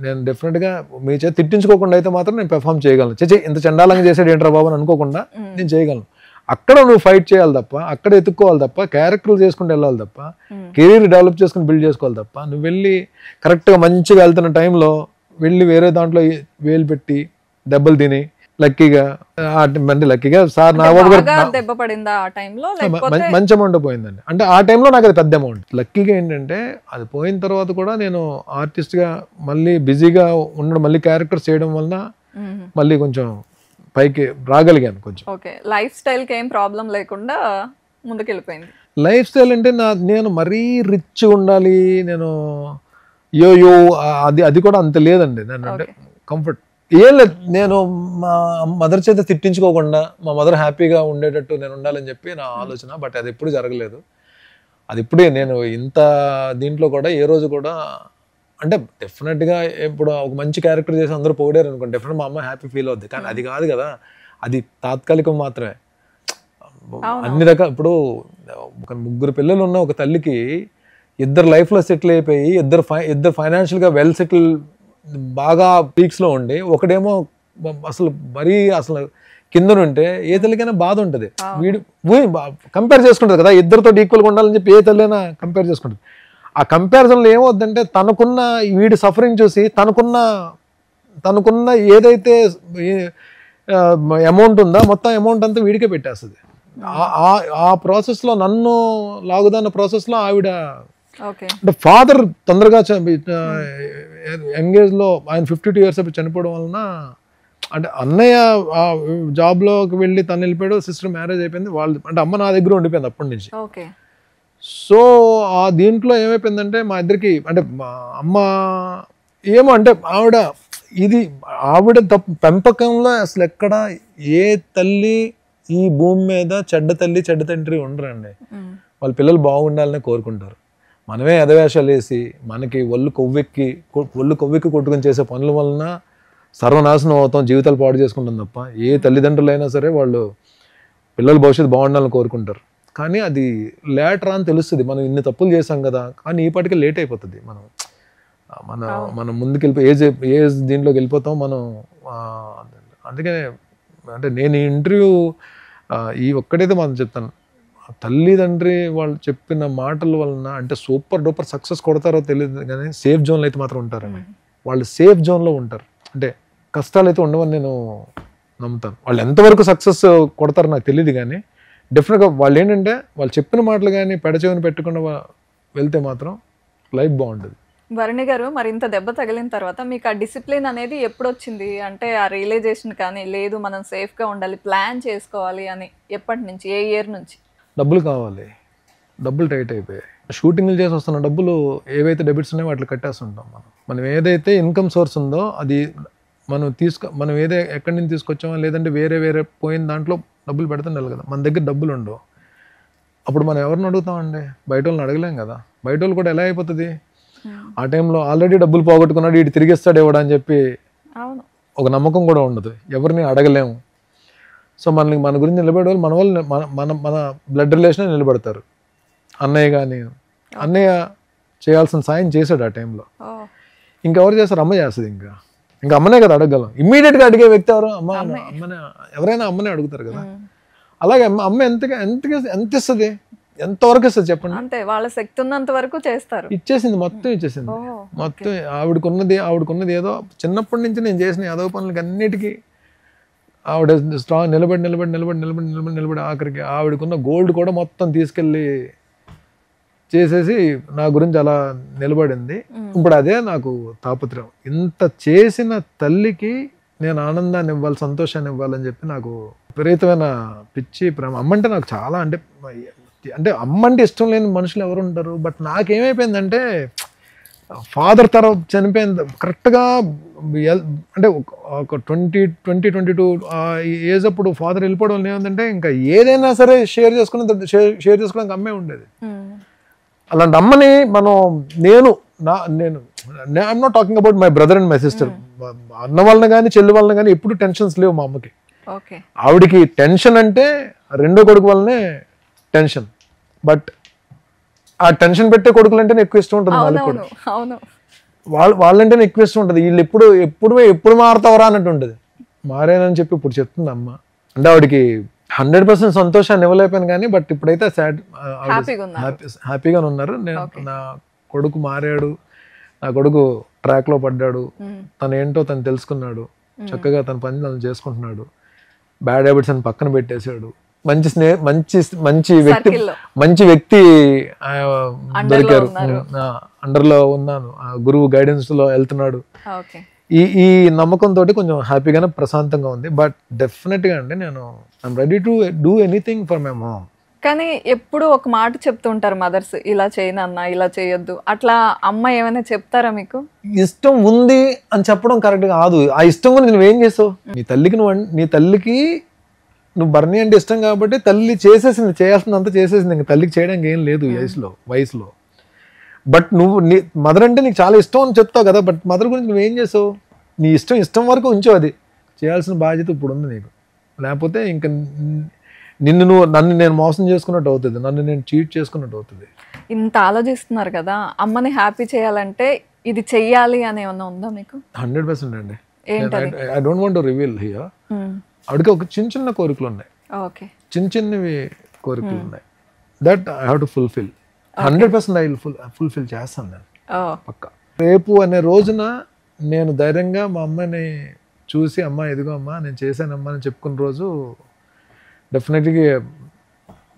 నేను డెఫినెట్ గా మీ చేతి తిట్టించుకోకుండా అయితే మాత్రం నేను పెర్ఫామ్ చేయగలను. ఇంత చండాలంగా చేసాడు ఏంట్రా బాబు అని అనుకోకుండా నేను చేయగలను. అక్కడ నువ్వు ఫైట్ చేయాలి తప్ప, అక్కడ ఎత్తుక్కోవాలి తప్ప, క్యారెక్టర్లు చేసుకుంటూ వెళ్ళాలి తప్ప, కెరీర్ డెవలప్ చేసుకుని బిల్డ్ చేసుకోవాలి తప్ప, నువ్వు వెళ్ళి కరెక్ట్గా మంచిగా వెళ్తున్న టైంలో వెళ్ళి వేరే దాంట్లో వేలు పెట్టి దెబ్బలు తిని లక్కీగా సార్ నా దెబ్బ పడిందా ఆ టైంలో, మంచి అమౌంట్ పోయిందండి. అంటే ఆ టైంలో నాకు అది పెద్ద అమౌంట్. లక్కీగా ఏంటంటే అది పోయిన తర్వాత కూడా నేను ఆర్టిస్ట్గా మళ్ళీ బిజీగా ఉండడం, మళ్ళీ క్యారెక్టర్స్ చేయడం వలన మళ్ళీ కొంచెం పైకి రాగలిగాను కొంచెం. ఓకే, లైఫ్ స్టైల్కి ఏం ప్రాబ్లం లేకుండా ముందుకెళ్ళిపోయింది. లైఫ్ స్టైల్ అంటే నేను మరీ రిచ్ ఉండాలి, నేను అది కూడా అంత లేదండి. నేను అంటే కంఫర్ట్ ఏం లేదు. నేను మా మదర్ చేత తిట్టించుకోకుండా మా మదర్ హ్యాపీగా ఉండేటట్టు నేను ఉండాలని చెప్పి నా ఆలోచన. బట్ అది ఎప్పుడు జరగలేదు. అది ఇప్పుడే నేను ఇంత దీంట్లో కూడా ఏ రోజు కూడా అంటే డెఫినెట్గా ఇప్పుడు ఒక మంచి క్యారెక్టర్ చేసి అందరూ పొగిడారు అనుకోండి, డెఫినెట్ మా అమ్మ హ్యాపీ ఫీల్ అవుద్ది. కానీ అది కాదు కదా, అది తాత్కాలికం మాత్రమే. అన్ని రకాల ఇప్పుడు ఒక 3 పిల్లలు ఉన్న ఒక తల్లికి 2 లైఫ్లో సెటిల్ అయిపోయి ఇద్దరు ఫైనాన్షియల్గా వెల్ సెటిల్ బాగా పీక్స్లో ఉండి, ఒకడేమో అసలు కింద ఉంటే ఏ తల్లికైనా బాధ ఉంటుంది. వీడు కంపేర్ చేసుకుంటుంది కదా, ఇద్దరితో ఈక్వల్గా ఉండాలని చెప్పి ఏ తల్లి కంపేర్ చేసుకుంటుంది. ఆ కంపారిజన్లో ఏమవుద్దంటే తనకున్న వీడి సఫరింగ్ చూసి తనకున్న ఏదైతే అమౌంట్ ఉందో మొత్తం అమౌంట్ అంతా వీడికే పెట్టేస్తుంది. ఆ ప్రాసెస్లో నన్ను లాగుదన్న ప్రాసెస్లో ఆవిడ అంటే ఫాదర్ తొందరగా యంగ్ ఏజ్లో ఆయన 52 years చనిపోవడం వలన అంటే అన్నయ్య జాబ్లోకి వెళ్ళి తను వెళ్ళిపోయాడు, సిస్టర్ మ్యారేజ్ అయిపోయింది, వాళ్ళు అంటే అమ్మ నా దగ్గర ఉండిపోయింది అప్పటి నుంచి. ఓకే. సో ఆ దీంట్లో ఏమైపోయిందంటే మా ఇద్దరికి అంటే మా అమ్మ ఏమో అంటే ఆవిడ పెంపకంలో అసలు ఎక్కడ ఏ తల్లి ఈ భూమి మీద చెడ్డ తల్లి చెడ్డ తండ్రి ఉండరండి. వాళ్ళ పిల్లలు బాగుండాలని కోరుకుంటారు. మనమే ఎదవేషాలు వేసి మనకి ఒళ్ళు కొవ్వెక్కి కొట్టుకొని చేసే పనుల వలన సర్వనాశనం అవుతాం, జీవితాలు పాడు చేసుకుంటాం తప్ప ఏ తల్లిదండ్రులైనా సరే వాళ్ళు పిల్లల భవిష్యత్తు బాగుండాలని కోరుకుంటారు. కానీ అది లేటర్ అని తెలుస్తుంది, మనం ఇన్ని తప్పులు చేసాం కదా, కానీ ఈ పాటికి లేట్ అయిపోతుంది. మనం ముందుకెళ్ళిపోయి ఏజ్ దీంట్లోకి వెళ్ళిపోతాం మనం. అందుకనే అంటే నేను ఈ ఇంటర్వ్యూ ఈ ఒక్కటైతే మనం చెప్తాను, తల్లిదండ్రి వాళ్ళు చెప్పిన మాటల వలన అంటే సూపర్ డూపర్ సక్సెస్ కొడతారో తెలియదు కానీ సేఫ్ జోన్లో అయితే మాత్రం ఉంటారండి. వాళ్ళు సేఫ్ జోన్లో ఉంటారు, అంటే కష్టాలు అయితే ఉండవని నేను నమ్ముతాను. వాళ్ళు ఎంతవరకు సక్సెస్ కొడతారో నాకు తెలియదు కానీ డెఫినెట్గా వాళ్ళు ఏంటంటే వాళ్ళు చెప్పిన మాటలు కానీ పెడచెవిని పెట్టకుండా వెళ్తే మాత్రం లైఫ్ బాగుంటుంది. భరణి గారు, మరి ఇంత దెబ్బ తగిలిన తర్వాత మీకు ఆ డిసిప్లిన్ అనేది ఎప్పుడు వచ్చింది? అంటే ఆ రియలైజేషన్ కానీ లేదు మనం సేఫ్గా ఉండాలి, ప్లాన్ చేసుకోవాలి అని ఎప్పటి నుంచి, ఏ ఇయర్ నుంచి? డబ్బులు కావాలి, డబ్బులు టైట్ అయిపోయాయి. షూటింగ్లు చేసి వస్తున్న డబ్బులు ఏవైతే డెబిట్స్ ఉన్నాయో వాటిని కట్టేస్తుంటాం. మనం ఏదైతే ఇన్కమ్ సోర్స్ ఉందో అది మనం ఎక్కడి నుంచి తీసుకొచ్చామో లేదంటే వేరే పోయిన దాంట్లో డబ్బులు పెడుతుండాలి కదా. మన దగ్గర డబ్బులు ఉండవు, అప్పుడు మనం ఎవరిని అడుగుతామండి? బయట వాళ్ళని అడగలేం కదా. బయట వాళ్ళు కూడా ఎలా అయిపోతుంది, ఆ టైంలో ఆల్రెడీ డబ్బులు పోగొట్టుకున్నాడు ఇటు తిరిగిస్తాడు ఎవడు అని చెప్పి ఒక నమ్మకం కూడా ఉండదు, ఎవరిని అడగలేము. సో మన గురించి నిలబడే వాళ్ళు మన వాళ్ళు మన బ్లడ్ రిలేషన్ నిలబడతారు. అన్నయ్య కానీ అన్నయ్య చేయాల్సిన సాయం చేశాడు ఆ టైంలో. ఇంకెవరు చేస్తారు? అమ్మ చేస్తుంది. ఇంకా అమ్మనే కదా అడగగలం. ఇమ్మీడియట్గా అడిగే వ్యక్తి ఎవరు? అమ్మనే. ఎవరైనా అమ్మనే అడుగుతారు కదా. అలాగే అమ్మ ఎంత ఇస్తుంది, ఎంతవరకు ఇస్తుంది చెప్పండి? అంతే, వాళ్ళ శక్తి ఉన్నంత వరకు చేస్తారు. ఇచ్చేసింది, మొత్తం ఇచ్చేసింది. మొత్తం ఆవిడకున్నది ఏదో చిన్నప్పటి నుంచి నేను చేసిన ఏదో పనులకి అన్నిటికీ ఆవిడ స్ట్రాంగ్ నిలబడి ఆఖరికి ఆవిడకున్న గోల్డ్ కూడా మొత్తం తీసుకెళ్ళి చేసేసి నా గురించి అలా నిలబడింది. ఇప్పుడు అదే నాకు తాపత్రయం. ఇంత చేసిన తల్లికి నేను ఆనందాన్ని ఇవ్వాలి, సంతోషాన్ని ఇవ్వాలని చెప్పి నాకు విపరీతమైన పిచ్చి ప్రేమ. అమ్మంటే నాకు చాలా అంటే అమ్మంటే ఇష్టం లేని మనుషులు ఎవరు ఉంటారు? బట్ నాకేమైపోయిందంటే ఫాదర్ తర్వాత చనిపోయింది కరెక్ట్గా అంటే ఒక 22 ఏజ్ అప్పుడు ఫాదర్ వెళ్ళిపోవడం ఏముందంటే ఇంకా ఏదైనా సరే షేర్ చేసుకోవడానికి అమ్మే ఉండేది. అలాంటి అమ్మని I'm not talking about my brother and my sister. అన్న వాళ్ళని కానీ చెల్లి వాళ్ళని కానీ ఎప్పుడు టెన్షన్స్ లేవు మా అమ్మకి. ఆవిడికి టెన్షన్ అంటే రెండో కొడుకు వల్లనే టెన్షన్. బట్ ఆ టెన్షన్ పెట్టే కొడుకులు అంటేనే ఎక్కువ ఇష్టం ఉంటుంది వాళ్ళకి కూడా. వాళ్ళంటేనే ఎక్కువ ఇష్టం ఉంటుంది. వీళ్ళు ఎప్పుడు మారుతావరా అన్నట్టు ఉంటుంది. మారేనని చెప్పి ఇప్పుడు చెప్తుంది అమ్మ. అంటే ఆవిడకి 100% సంతోషాన్ని ఇవ్వలేకపోయాను కానీ బట్ ఇప్పుడైతే హ్యాపీగా ఉన్నారు. నా కొడుకు మారాడు, నా కొడుకు ట్రాక్లో పడ్డాడు, తను ఏంటో తను తెలుసుకున్నాడు, చక్కగా తన పని తను చేసుకుంటున్నాడు, బ్యాడ్ హ్యాబిట్స్ అని పక్కన పెట్టేశాడు, మంచి వ్యక్తి దొరికారు, అండర్లో ఉన్నాను, గురువు గైడెన్స్ లో వెళ్తున్నాడు. ఈ నమ్మకంతో కొంచెం హ్యాపీగానే ప్రశాంతంగా ఉంది. బట్ డెఫినెట్గా అండి నేను I'm ready to do anything for my mom. కానీ ఎప్పుడు ఒక మాట చెప్తుంటారు మదర్స్, ఇలా చేయనన్నా ఇలా చేయొద్దు, అట్లా అమ్మ ఏమైనా చెప్తారా మీకు? ఇష్టం ఉంది అని చెప్పడం కరెక్ట్ కాదు. ఆ ఇష్టం గురించి నువ్వేం చేసావు? నీ తల్లికి నువ్వు బర్నీ అంటే ఇష్టం కాబట్టి తల్లి చేసేసింది, చేయాల్సిందంత చేసేసింది. ఇంకా తల్లికి చేయడానికి ఏం లేదు వయసులో. బట్ నువ్వు నీ మదర్ అంటే నీకు చాలా ఇష్టం అని చెప్తావు కదా. బట్ మదర్ గురించి నువ్వేం చేసావు? నీ ఇష్టం వరకు ఉంచు, అది చేయాల్సిన బాధ్యత ఇప్పుడు ఉంది నీకు. లేకపోతే ఇంకా నన్ను నేను మోసం చేసుకున్నట్టు అవుతుంది, నన్ను నేను చీట్ చేసుకున్నట్టు అవుతుంది. ఇంత ఆలోచిస్తున్నారు కదా, అమ్మని హ్యాపీ చేయాలంటే ఇది చెయ్యాలి అని ఏమన్నా ఉందా మీకు? 100% అండి. I don't want to reveal here. ఆవిడకి ఒక చిన్న కోరికలు ఉన్నాయి, చిన్నవి కోరికలు ఉన్నాయి. That I have to fulfil. 100% I will fulfil చేస్తాను నేను పక్కా. రేపు అనే రోజున నేను ధైర్యంగా మా అమ్మని చూసి అమ్మ ఎదుగో అమ్మ నేను చేశానమ్మా అని చెప్పుకున్న రోజు డెఫినెట్గా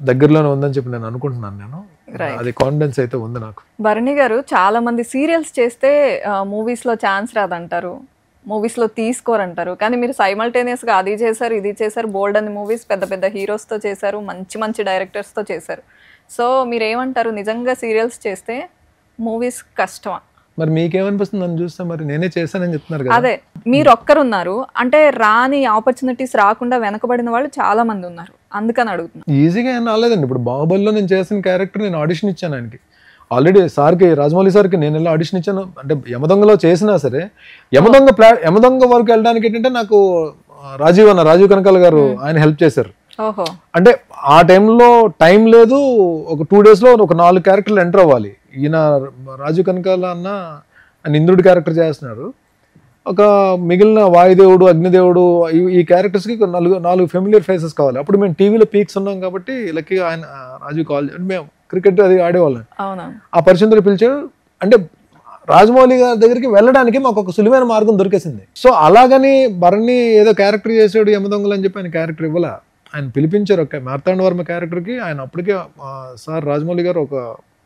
దగ్గరలోనే ఉందని చెప్పి నేను అనుకుంటున్నాను. అది కాన్ఫిడెన్స్ అయితే ఉంది నాకు. భరణి గారు, చాలా మంది సీరియల్స్ చేస్తే మూవీస్ లో ఛాన్స్ రాదంటారు, మూవీస్లో తీసుకోరంటారు, కానీ మీరు సైమల్టేనియస్గా అది చేశారు ఇది చేశారు, బోల్డ్ అని మూవీస్ పెద్ద పెద్ద హీరోస్తో చేశారు, మంచి మంచి డైరెక్టర్స్తో చేశారు. సో మీరు ఏమంటారు, నిజంగా సీరియల్స్ చేస్తే మూవీస్ కష్టమా? మరి మీకేమనిపిస్తుంది నన్ను చూస్తే? మరి నేనే చేశానని చెప్తున్నారు కదా. అదే మీరు ఒక్కరున్నారు అంటే రాని ఆపర్చునిటీస్ రాకుండా వెనకబడిన వాళ్ళు చాలా మంది ఉన్నారు, అందుకని అడుగుతున్నా. ఈజీగా ఏం రాలేదండి. ఇప్పుడు బాహుబలిలో నేను చేసిన క్యారెక్టర్ నేను ఆడిషన్ ఇచ్చాను ఆయనకి. ఆల్రెడీ సార్కి, రాజమౌళి సార్కి నేను ఎలా ఆడిషన్ ఇచ్చాను అంటే యమదొంగలో చేసినా సరే యమదొంగ వరకు వెళ్ళడానికి ఏంటంటే నాకు రాజీవ్ కనకాల గారు ఆయన హెల్ప్ చేశారు. ఓహో. అంటే ఆ టైంలో టైం లేదు, ఒక 2 days లో ఒక 4 క్యారెక్టర్లు ఎంటర్ అవ్వాలి. ఈయన రాజీవ్ కనకాల అన్న ఆయన ఇంద్రుడి క్యారెక్టర్ చేస్తున్నారు, ఒక మిగిలిన వాయుదేవుడు, అగ్నిదేవుడు, ఈ క్యారెక్టర్స్కి 4 ఫెమిలియర్ ఫేసెస్ కావాలి. అప్పుడు మేము టీవీలో పీక్స్ ఉన్నాం కాబట్టి లక్కీగా ఆయన రాజీవ్ కాల్, మేము క్రికెట్ అది ఆడేవాళ్ళం, ఆ పరిచయంతో పిలిచారు. అంటే రాజమౌళి గారి దగ్గరికి వెళ్ళడానికి మాకు ఒక సులువైన మార్గం దొరికేసింది. సో అలాగని భరణి ఏదో క్యారెక్టర్ చేసాడు యమదొంగలు అని చెప్పి ఆయన క్యారెక్టర్ ఇవ్వాల, ఆయన పిలిపించారు. ఒక మార్తాండ వర్మ క్యారెక్టర్కి ఆయన అప్పటికే సార్ రాజమౌళి గారు ఒక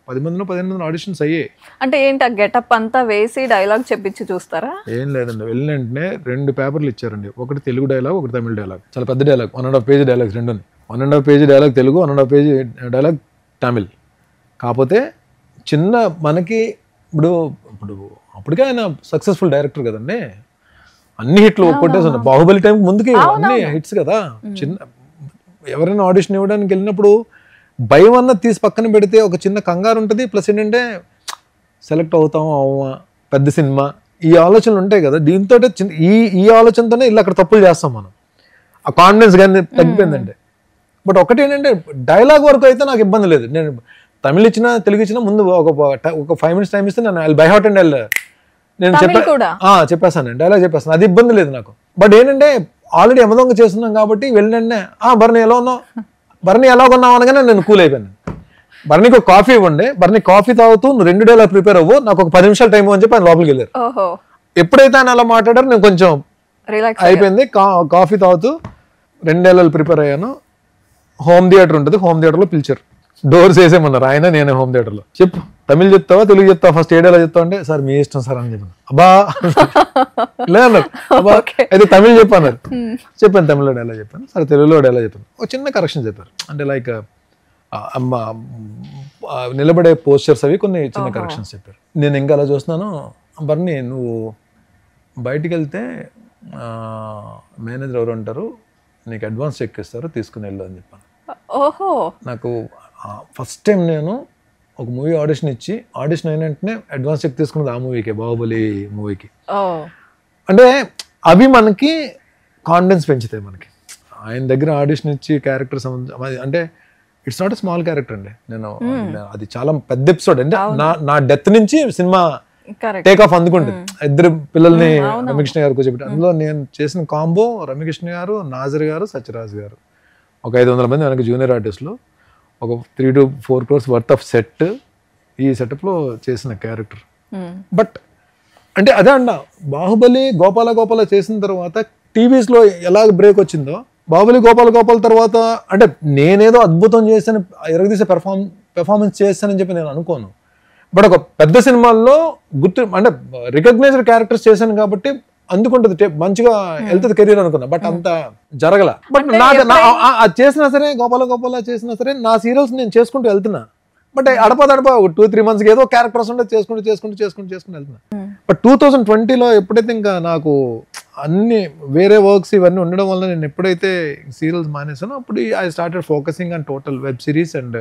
10 మందినో 15 మంది ఆడిషన్స్ అయ్యాయి. అంటే ఏంటి ఆ గెటప్ అంతా వేసి డైలాగ్ చెప్పించి చూస్తారా? ఏం లేదండి, వెళ్ళిన వెంటనే 2 పేపర్లు ఇచ్చారండి, ఒకటి తెలుగు డైలాగ్, ఒకటి తమిళ డైలాగ్. చాలా పెద్ద డైలాగ్, 1.5 పేజ్ డైలాగ్స్ రెండుని. 1.5 page dialogue Telugu, 1.5 page dialogue Tamil. కాకపోతే చిన్న మనకి ఇప్పుడు అప్పటికే ఆయన సక్సెస్ఫుల్ డైరెక్టర్ కదండి, అన్ని హిట్లు కొట్టేసి బాహుబలి టైం ముందుకి అన్ని హిట్స్ కదా. చిన్న ఎవరైనా ఆడిషన్ ఇవ్వడానికి వెళ్ళినప్పుడు భయం అన్న తీసి పక్కన పెడితే ఒక చిన్న కంగారు ఉంటుంది, ప్లస్ ఏంటంటే సెలెక్ట్ అవుతాము అవ్వమా, పెద్ద సినిమా, ఈ ఆలోచనలు ఉంటాయి కదా. దీంతో ఈ ఆలోచనతోనే ఇలా అక్కడ తప్పులు చేస్తాం మనం, ఆ కాన్ఫిడెన్స్ కానీ తగ్గిపోయిందండి. బట్ ఒకటి ఏంటంటే డైలాగ్ వరకు అయితే నాకు ఇబ్బంది లేదు. నేను తమిళ్ ఇచ్చినా తెలుగు ఇచ్చినా ముందు ఒక 5 minutes టైం ఇస్తే నేను బై హార్ట్ అండ్ నేను చెప్పేస్తాను, డైలాగ్ చెప్పేస్తాను, అది ఇబ్బంది లేదు నాకు. బట్ ఏంటంటే ఆల్రెడీ యమదొంగ చేస్తున్నాం కాబట్టి వెళ్ళినంటే భరణి ఎలా ఉన్నావు, భరణి ఎలా కొన్నావు అనగానే నేను కూల్ అయిపోయాను. భరణికి ఒక కాఫీ ఇవ్వండి, భరణి కాఫీ తాగుతూ నువ్వు 2 డైలాగ్ ప్రిపేర్ అవ్వు, నాకు ఒక 10 నిమిషాలు టైం అని చెప్పి ఆయన లోపలికి వెళ్ళారు. ఎప్పుడైతే ఆయన అలా మాట్లాడారో నేను కొంచెం అయిపోయింది. కాఫీ తాగుతూ 2 డైలాగ్ ప్రిపేర్ అయ్యాను. హోమ్ థియేటర్ ఉంటుంది, హోమ్ థియేటర్లో పిలిచారు, డోర్స్ వేసేమన్నారు ఆయన, నేనే హోమ్ థియేటర్లో. చెప్పు తమిళ్ చెప్తావా తెలుగు చెప్తావా, ఫస్ట్ ఏ డైలాగ్ చెప్తావు అంటే సార్ మీ ఇష్టం సార్ అని చెప్పాను. అబ్బా లేదన్నారు, అబ్బా అయితే తమిళ్ చెప్పన్నారు. చెప్పాను, తమిళ్లో డైలాగ్ చెప్పాను, సరే తెలుగులో డైలాగ్ చెప్పాను. ఒక చిన్న కరెక్షన్ చెప్పారు, అంటే లైక్ నిలబడే పోస్చర్స్ అవి కొన్ని చిన్న కరెక్షన్స్ చెప్పారు. నేను ఇంకా అలా చూస్తున్నాను, బర్ని నువ్వు బయటికి వెళ్తే మేనేజర్ ఎవరు అంటారు, నీకు అడ్వాన్స్ చెక్ ఇస్తారు, తీసుకుని వెళ్ళు అని చెప్పాను. ఓహో. నాకు ఫస్ట్ టైం నేను ఒక మూవీ ఆడిషన్ ఇచ్చి, ఆడిషన్ అయిన వెంటనే అడ్వాన్స్ చెక్ తీసుకున్నది ఆ మూవీకి, బాహుబలి మూవీకి. అంటే అవి మనకి కాన్ఫిడెన్స్ పెంచుతాయి మనకి. ఆయన దగ్గర ఆడిషన్ ఇచ్చి క్యారెక్టర్ అంటే it's not a small character అండి. నేను అది చాలా పెద్ద ఎపిసోడ్ అంటే నా డెత్ నుంచి సినిమా టేక్ ఆఫ్ అందుకుంటుంది. 2 పిల్లల్ని రమ్యకృష్ణ గారు కూర్చోబెట్టి, అందులో నేను చేసిన కాంబో రమ్యకృష్ణ గారు, నాజర్ గారు, సత్యరాజ్ గారు, ఒక 500 మంది వెనక జూనియర్ ఆర్టిస్టులు, ఒక 3 to 4 crores worth of set, ఈ సెటప్లో చేసిన క్యారెక్టర్. బట్ అంటే అదే అన్న, బాహుబలి గోపాల చేసిన తర్వాత టీవీస్లో ఎలా బ్రేక్ వచ్చిందో, బాహుబలి గోపాల తర్వాత అంటే నేనేదో అద్భుతం చేశాను, ఎరగదీసే పెర్ఫార్మెన్స్ చేస్తానని చెప్పి నేను అనుకోను. బట్ ఒక పెద్ద సినిమాల్లో అంటే రికగ్నైజ్డ్ క్యారెక్టర్స్ చేశాను కాబట్టి అందుకుంటుంది, మంచిగా వెళ్తుంది కెరీర్ అనుకున్నా. బట్ అంత జరగల. బట్ అది చేసినా సరే, గోపాల చేసినా సరే, నా సీరియల్స్ నేను చేసుకుంటూ వెళ్తున్నా. బట్ అడప 2-3 months ఏదో క్యారెక్టర్స్ ఉంటే చేసుకుంటూ వెళ్తున్నా. బట్ 2020లో ఎప్పుడైతే ఇంకా నాకు అన్ని వేరే వర్క్స్ ఇవన్నీ ఉండడం వల్ల నేను ఎప్పుడైతే సీరియల్స్ మానేసానో అప్పుడు I started focusing on total web series and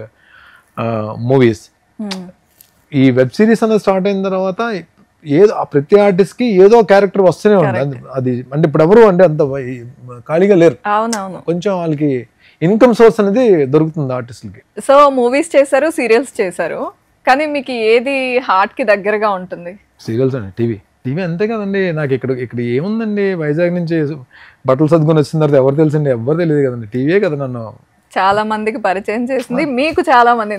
movies. ఈ వెబ్ సిరీస్ అనేది స్టార్ట్ అయిన తర్వాత ఏదో ప్రతి ఆర్టిస్ట్ కి ఏదో క్యారెక్టర్ వస్తూనే ఉంది. అది అంటే ఇప్పుడు ఎవరు అంటే అంత ఖాళీగా లేరు, కొంచెం వాళ్ళకి ఇన్కమ్ సోర్స్ అనేది దొరుకుతుంది ఆర్టిస్టులకి. సో మూవీస్ చేశారు, సీరియల్స్ చేశారు, కానీ మీకు ఏది హార్ట్ కి దగ్గరగా ఉంటుంది? సీరియల్స్ అండి. టీవీ అంతే కదండి. నాకు ఇక్కడ ఏముందండి, వైజాగ్ నుంచి బట్టలు సర్దుకొని వచ్చిన తర్వాత ఎవరు తెలుసండి, ఎవరు తెలియదు కదండి. టీవీయే కదా నన్ను చాలా మందికి పరిచయం చేసింది, మీకు చాలా మంది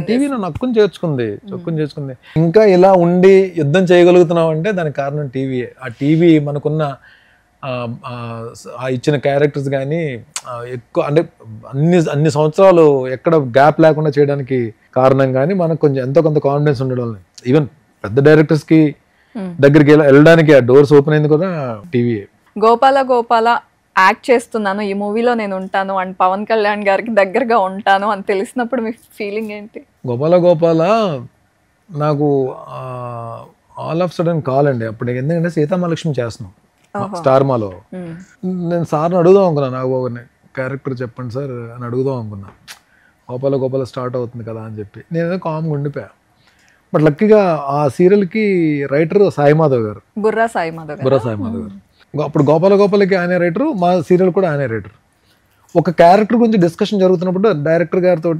టీవీ నన్ను హక్కుని చేర్చుకుంది. ఇంకా ఇలా ఉండి యుద్ధం చేయగలుగుతున్నాం అంటే దానికి కారణం టీవీయే. ఆ టీవీ మనకున్న ఆ ఇచ్చిన క్యారెక్టర్స్ కానీ ఎక్కువ అంటే అన్ని సంవత్సరాలు ఎక్కడ గ్యాప్ లేకుండా చేయడానికి కారణం కానీ మనకు కొంచెం ఎంతో కొంత కాన్ఫిడెన్స్ ఉండడం. ఈవెన్ పెద్ద డైరెక్టర్స్కి దగ్గరికి వెళ్ళడానికి ఆ డోర్స్ ఓపెన్ అయింది కూడా టీవీ. గోపాల గోపాల యాక్ట్ చేస్తున్నాను ఈ మూవీలో నేను ఉంటాను అండ్ పవన్ కళ్యాణ్ గారికి దగ్గరగా ఉంటాను అని తెలిసినప్పుడు మీ ఫీలింగ్ ఏంటి? గోపాల గోపాల నాకు ఆల్ ఆఫ్ సడన్ కాల్ అండి. అప్పుడు ఎందుకంటే సీతామహాలక్ష్మి చేస్తున్నాం స్టార్ మాలో. నేను సార్ని అడుగుదాం అనుకున్నా, నాకు ఒక క్యారెక్టర్ చెప్పండి సార్ అని అడుగుదాం అనుకున్నా. గోపాల గోపాల స్టార్ట్ అవుతుంది కదా అని చెప్పి నేను కామ్గా ఉండిపోయా. బట్ లక్కీగా ఆ సీరియల్కి రైటర్ సాయిమాధవ్ గారు, బుర్రా సాయిమాధవ్ గారు. అప్పుడు గోపాల గోపాలకి ఆయనే రైటరు, మా సీరియల్ కూడా ఆయనే రైటర్. ఒక క్యారెక్టర్ గురించి డిస్కషన్ జరుగుతున్నప్పుడు డైరెక్టర్ గారితో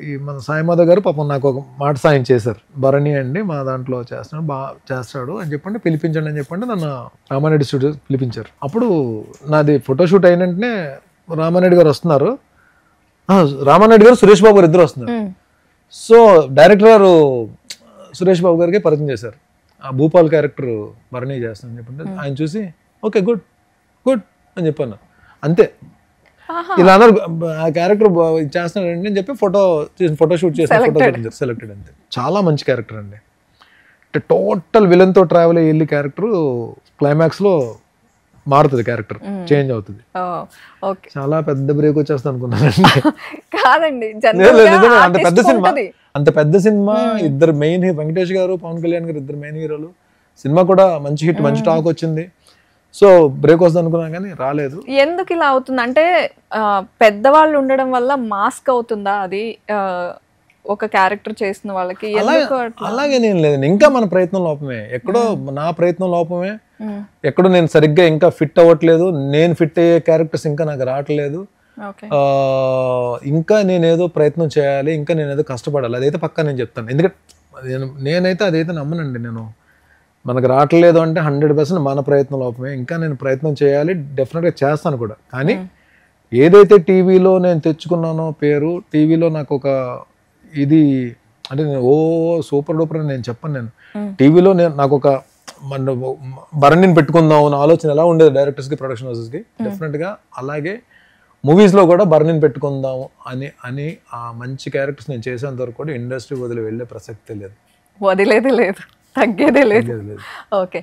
ఈ మన సాయిమాధవ్ గారు పాపం నాకు ఒక మాట సాయం చేశారు. భరణి అండి మా దాంట్లో చేస్తున్నాడు, బాగా చేస్తాడు అని చెప్పండి, పిలిపించండి అని చెప్పండి నన్ను రామారెడ్డి స్టూడియో పిలిపించారు. అప్పుడు నాది ఫోటోషూట్ అయిన వెంటనే రామారెడ్డి గారు వస్తున్నారు, రామారెడ్డి గారు సురేష్ బాబు గారు ఇద్దరు వస్తున్నారు. సో డైరెక్టర్ గారు సురేష్ బాబు గారికి పరిచయం చేశారు, ఆ భూపాల్ క్యారెక్టర్ భరణి చేస్తానని చెప్పండి. ఆయన చూసి ఓకే గుడ్ గుడ్ అని చెప్పాను, అంతే. ఇలా అన్నారు, ఆ క్యారెక్టర్ చేస్తున్నాడు అని చెప్పి ఫోటోషూట్ చేసిన ఫోటో సెలెక్టెడ్ అంతే. చాలా మంచి క్యారెక్టర్ అండి. అంటే టోటల్ విలన్తో ట్రావెల్ అయ్యి వెళ్ళి క్యారెక్టర్ క్లైమాక్స్లో మారుతుంది, క్యారెక్టర్ చేంజ్ అవుతుంది. చాలా పెద్ద బ్రేక్ వచ్చేస్తుంది అనుకున్నానండి. కాదండి, అంత పెద్ద సినిమా, ఇద్దరు మెయిన్ వెంకటేష్ గారు పవన్ కళ్యాణ్ గారు ఇద్దరు మెయిన్ హీరోలు. సినిమా కూడా మంచి హిట్, మంచి టాక్ వచ్చింది. సో బ్రేక్ వస్తుంది అనుకున్నాను కానీ రాలేదు. ఎందుకు ఇలా అవుతుంది అంటే పెద్దవాళ్ళు ఉండడం వల్ల మాస్క్ అవుతుందా అది ఒక క్యారెక్టర్ చేసిన వాళ్ళకి? అలాగే నేను లేదు, ఇంకా మన ప్రయత్నం లోపమే, ఎక్కడో నా ప్రయత్నం లోపమే, ఎక్కడో నేను సరిగ్గా ఇంకా ఫిట్ అవ్వట్లేదు, నేను ఫిట్ అయ్యే క్యారెక్టర్స్ ఇంకా నాకు రావట్లేదు. ఇంకా నేనేదో ప్రయత్నం చేయాలి, ఇంకా నేనేదో కష్టపడాలి, అదైతే పక్కా నేను చెప్తాను. ఎందుకంటే నేనైతే అదైతే నమ్మనండి. నేను మనకు రావట్లేదు అంటే 100% మన ప్రయత్నం లోపమే. ఇంకా నేను ప్రయత్నం చేయాలి, డెఫినెట్గా చేస్తాను కూడా. కానీ ఏదైతే టీవీలో నేను తెచ్చుకున్నానో పేరు, టీవీలో నాకు ఒక ఇది అంటే నేను సూపర్ డూపర్ అని నేను చెప్పను. నేను టీవీలో నాకు ఒక భరణిని పెట్టుకుందాం అన్న ఆలోచన ఎలా ఉండేది డైరెక్టర్స్కి, ప్రొడక్షన్ హౌసెస్కి, డెఫినెట్గా అలాగే మూవీస్లో కూడా భరణిని పెట్టుకుందాము అని ఆ మంచి క్యారెక్టర్స్ నేను చేసేంత వరకు కూడా ఇండస్ట్రీ వదిలి వెళ్ళే ప్రసక్తే లేదు, వదిలేదే లేదు, తగ్గేదే లేదు. ఓకే,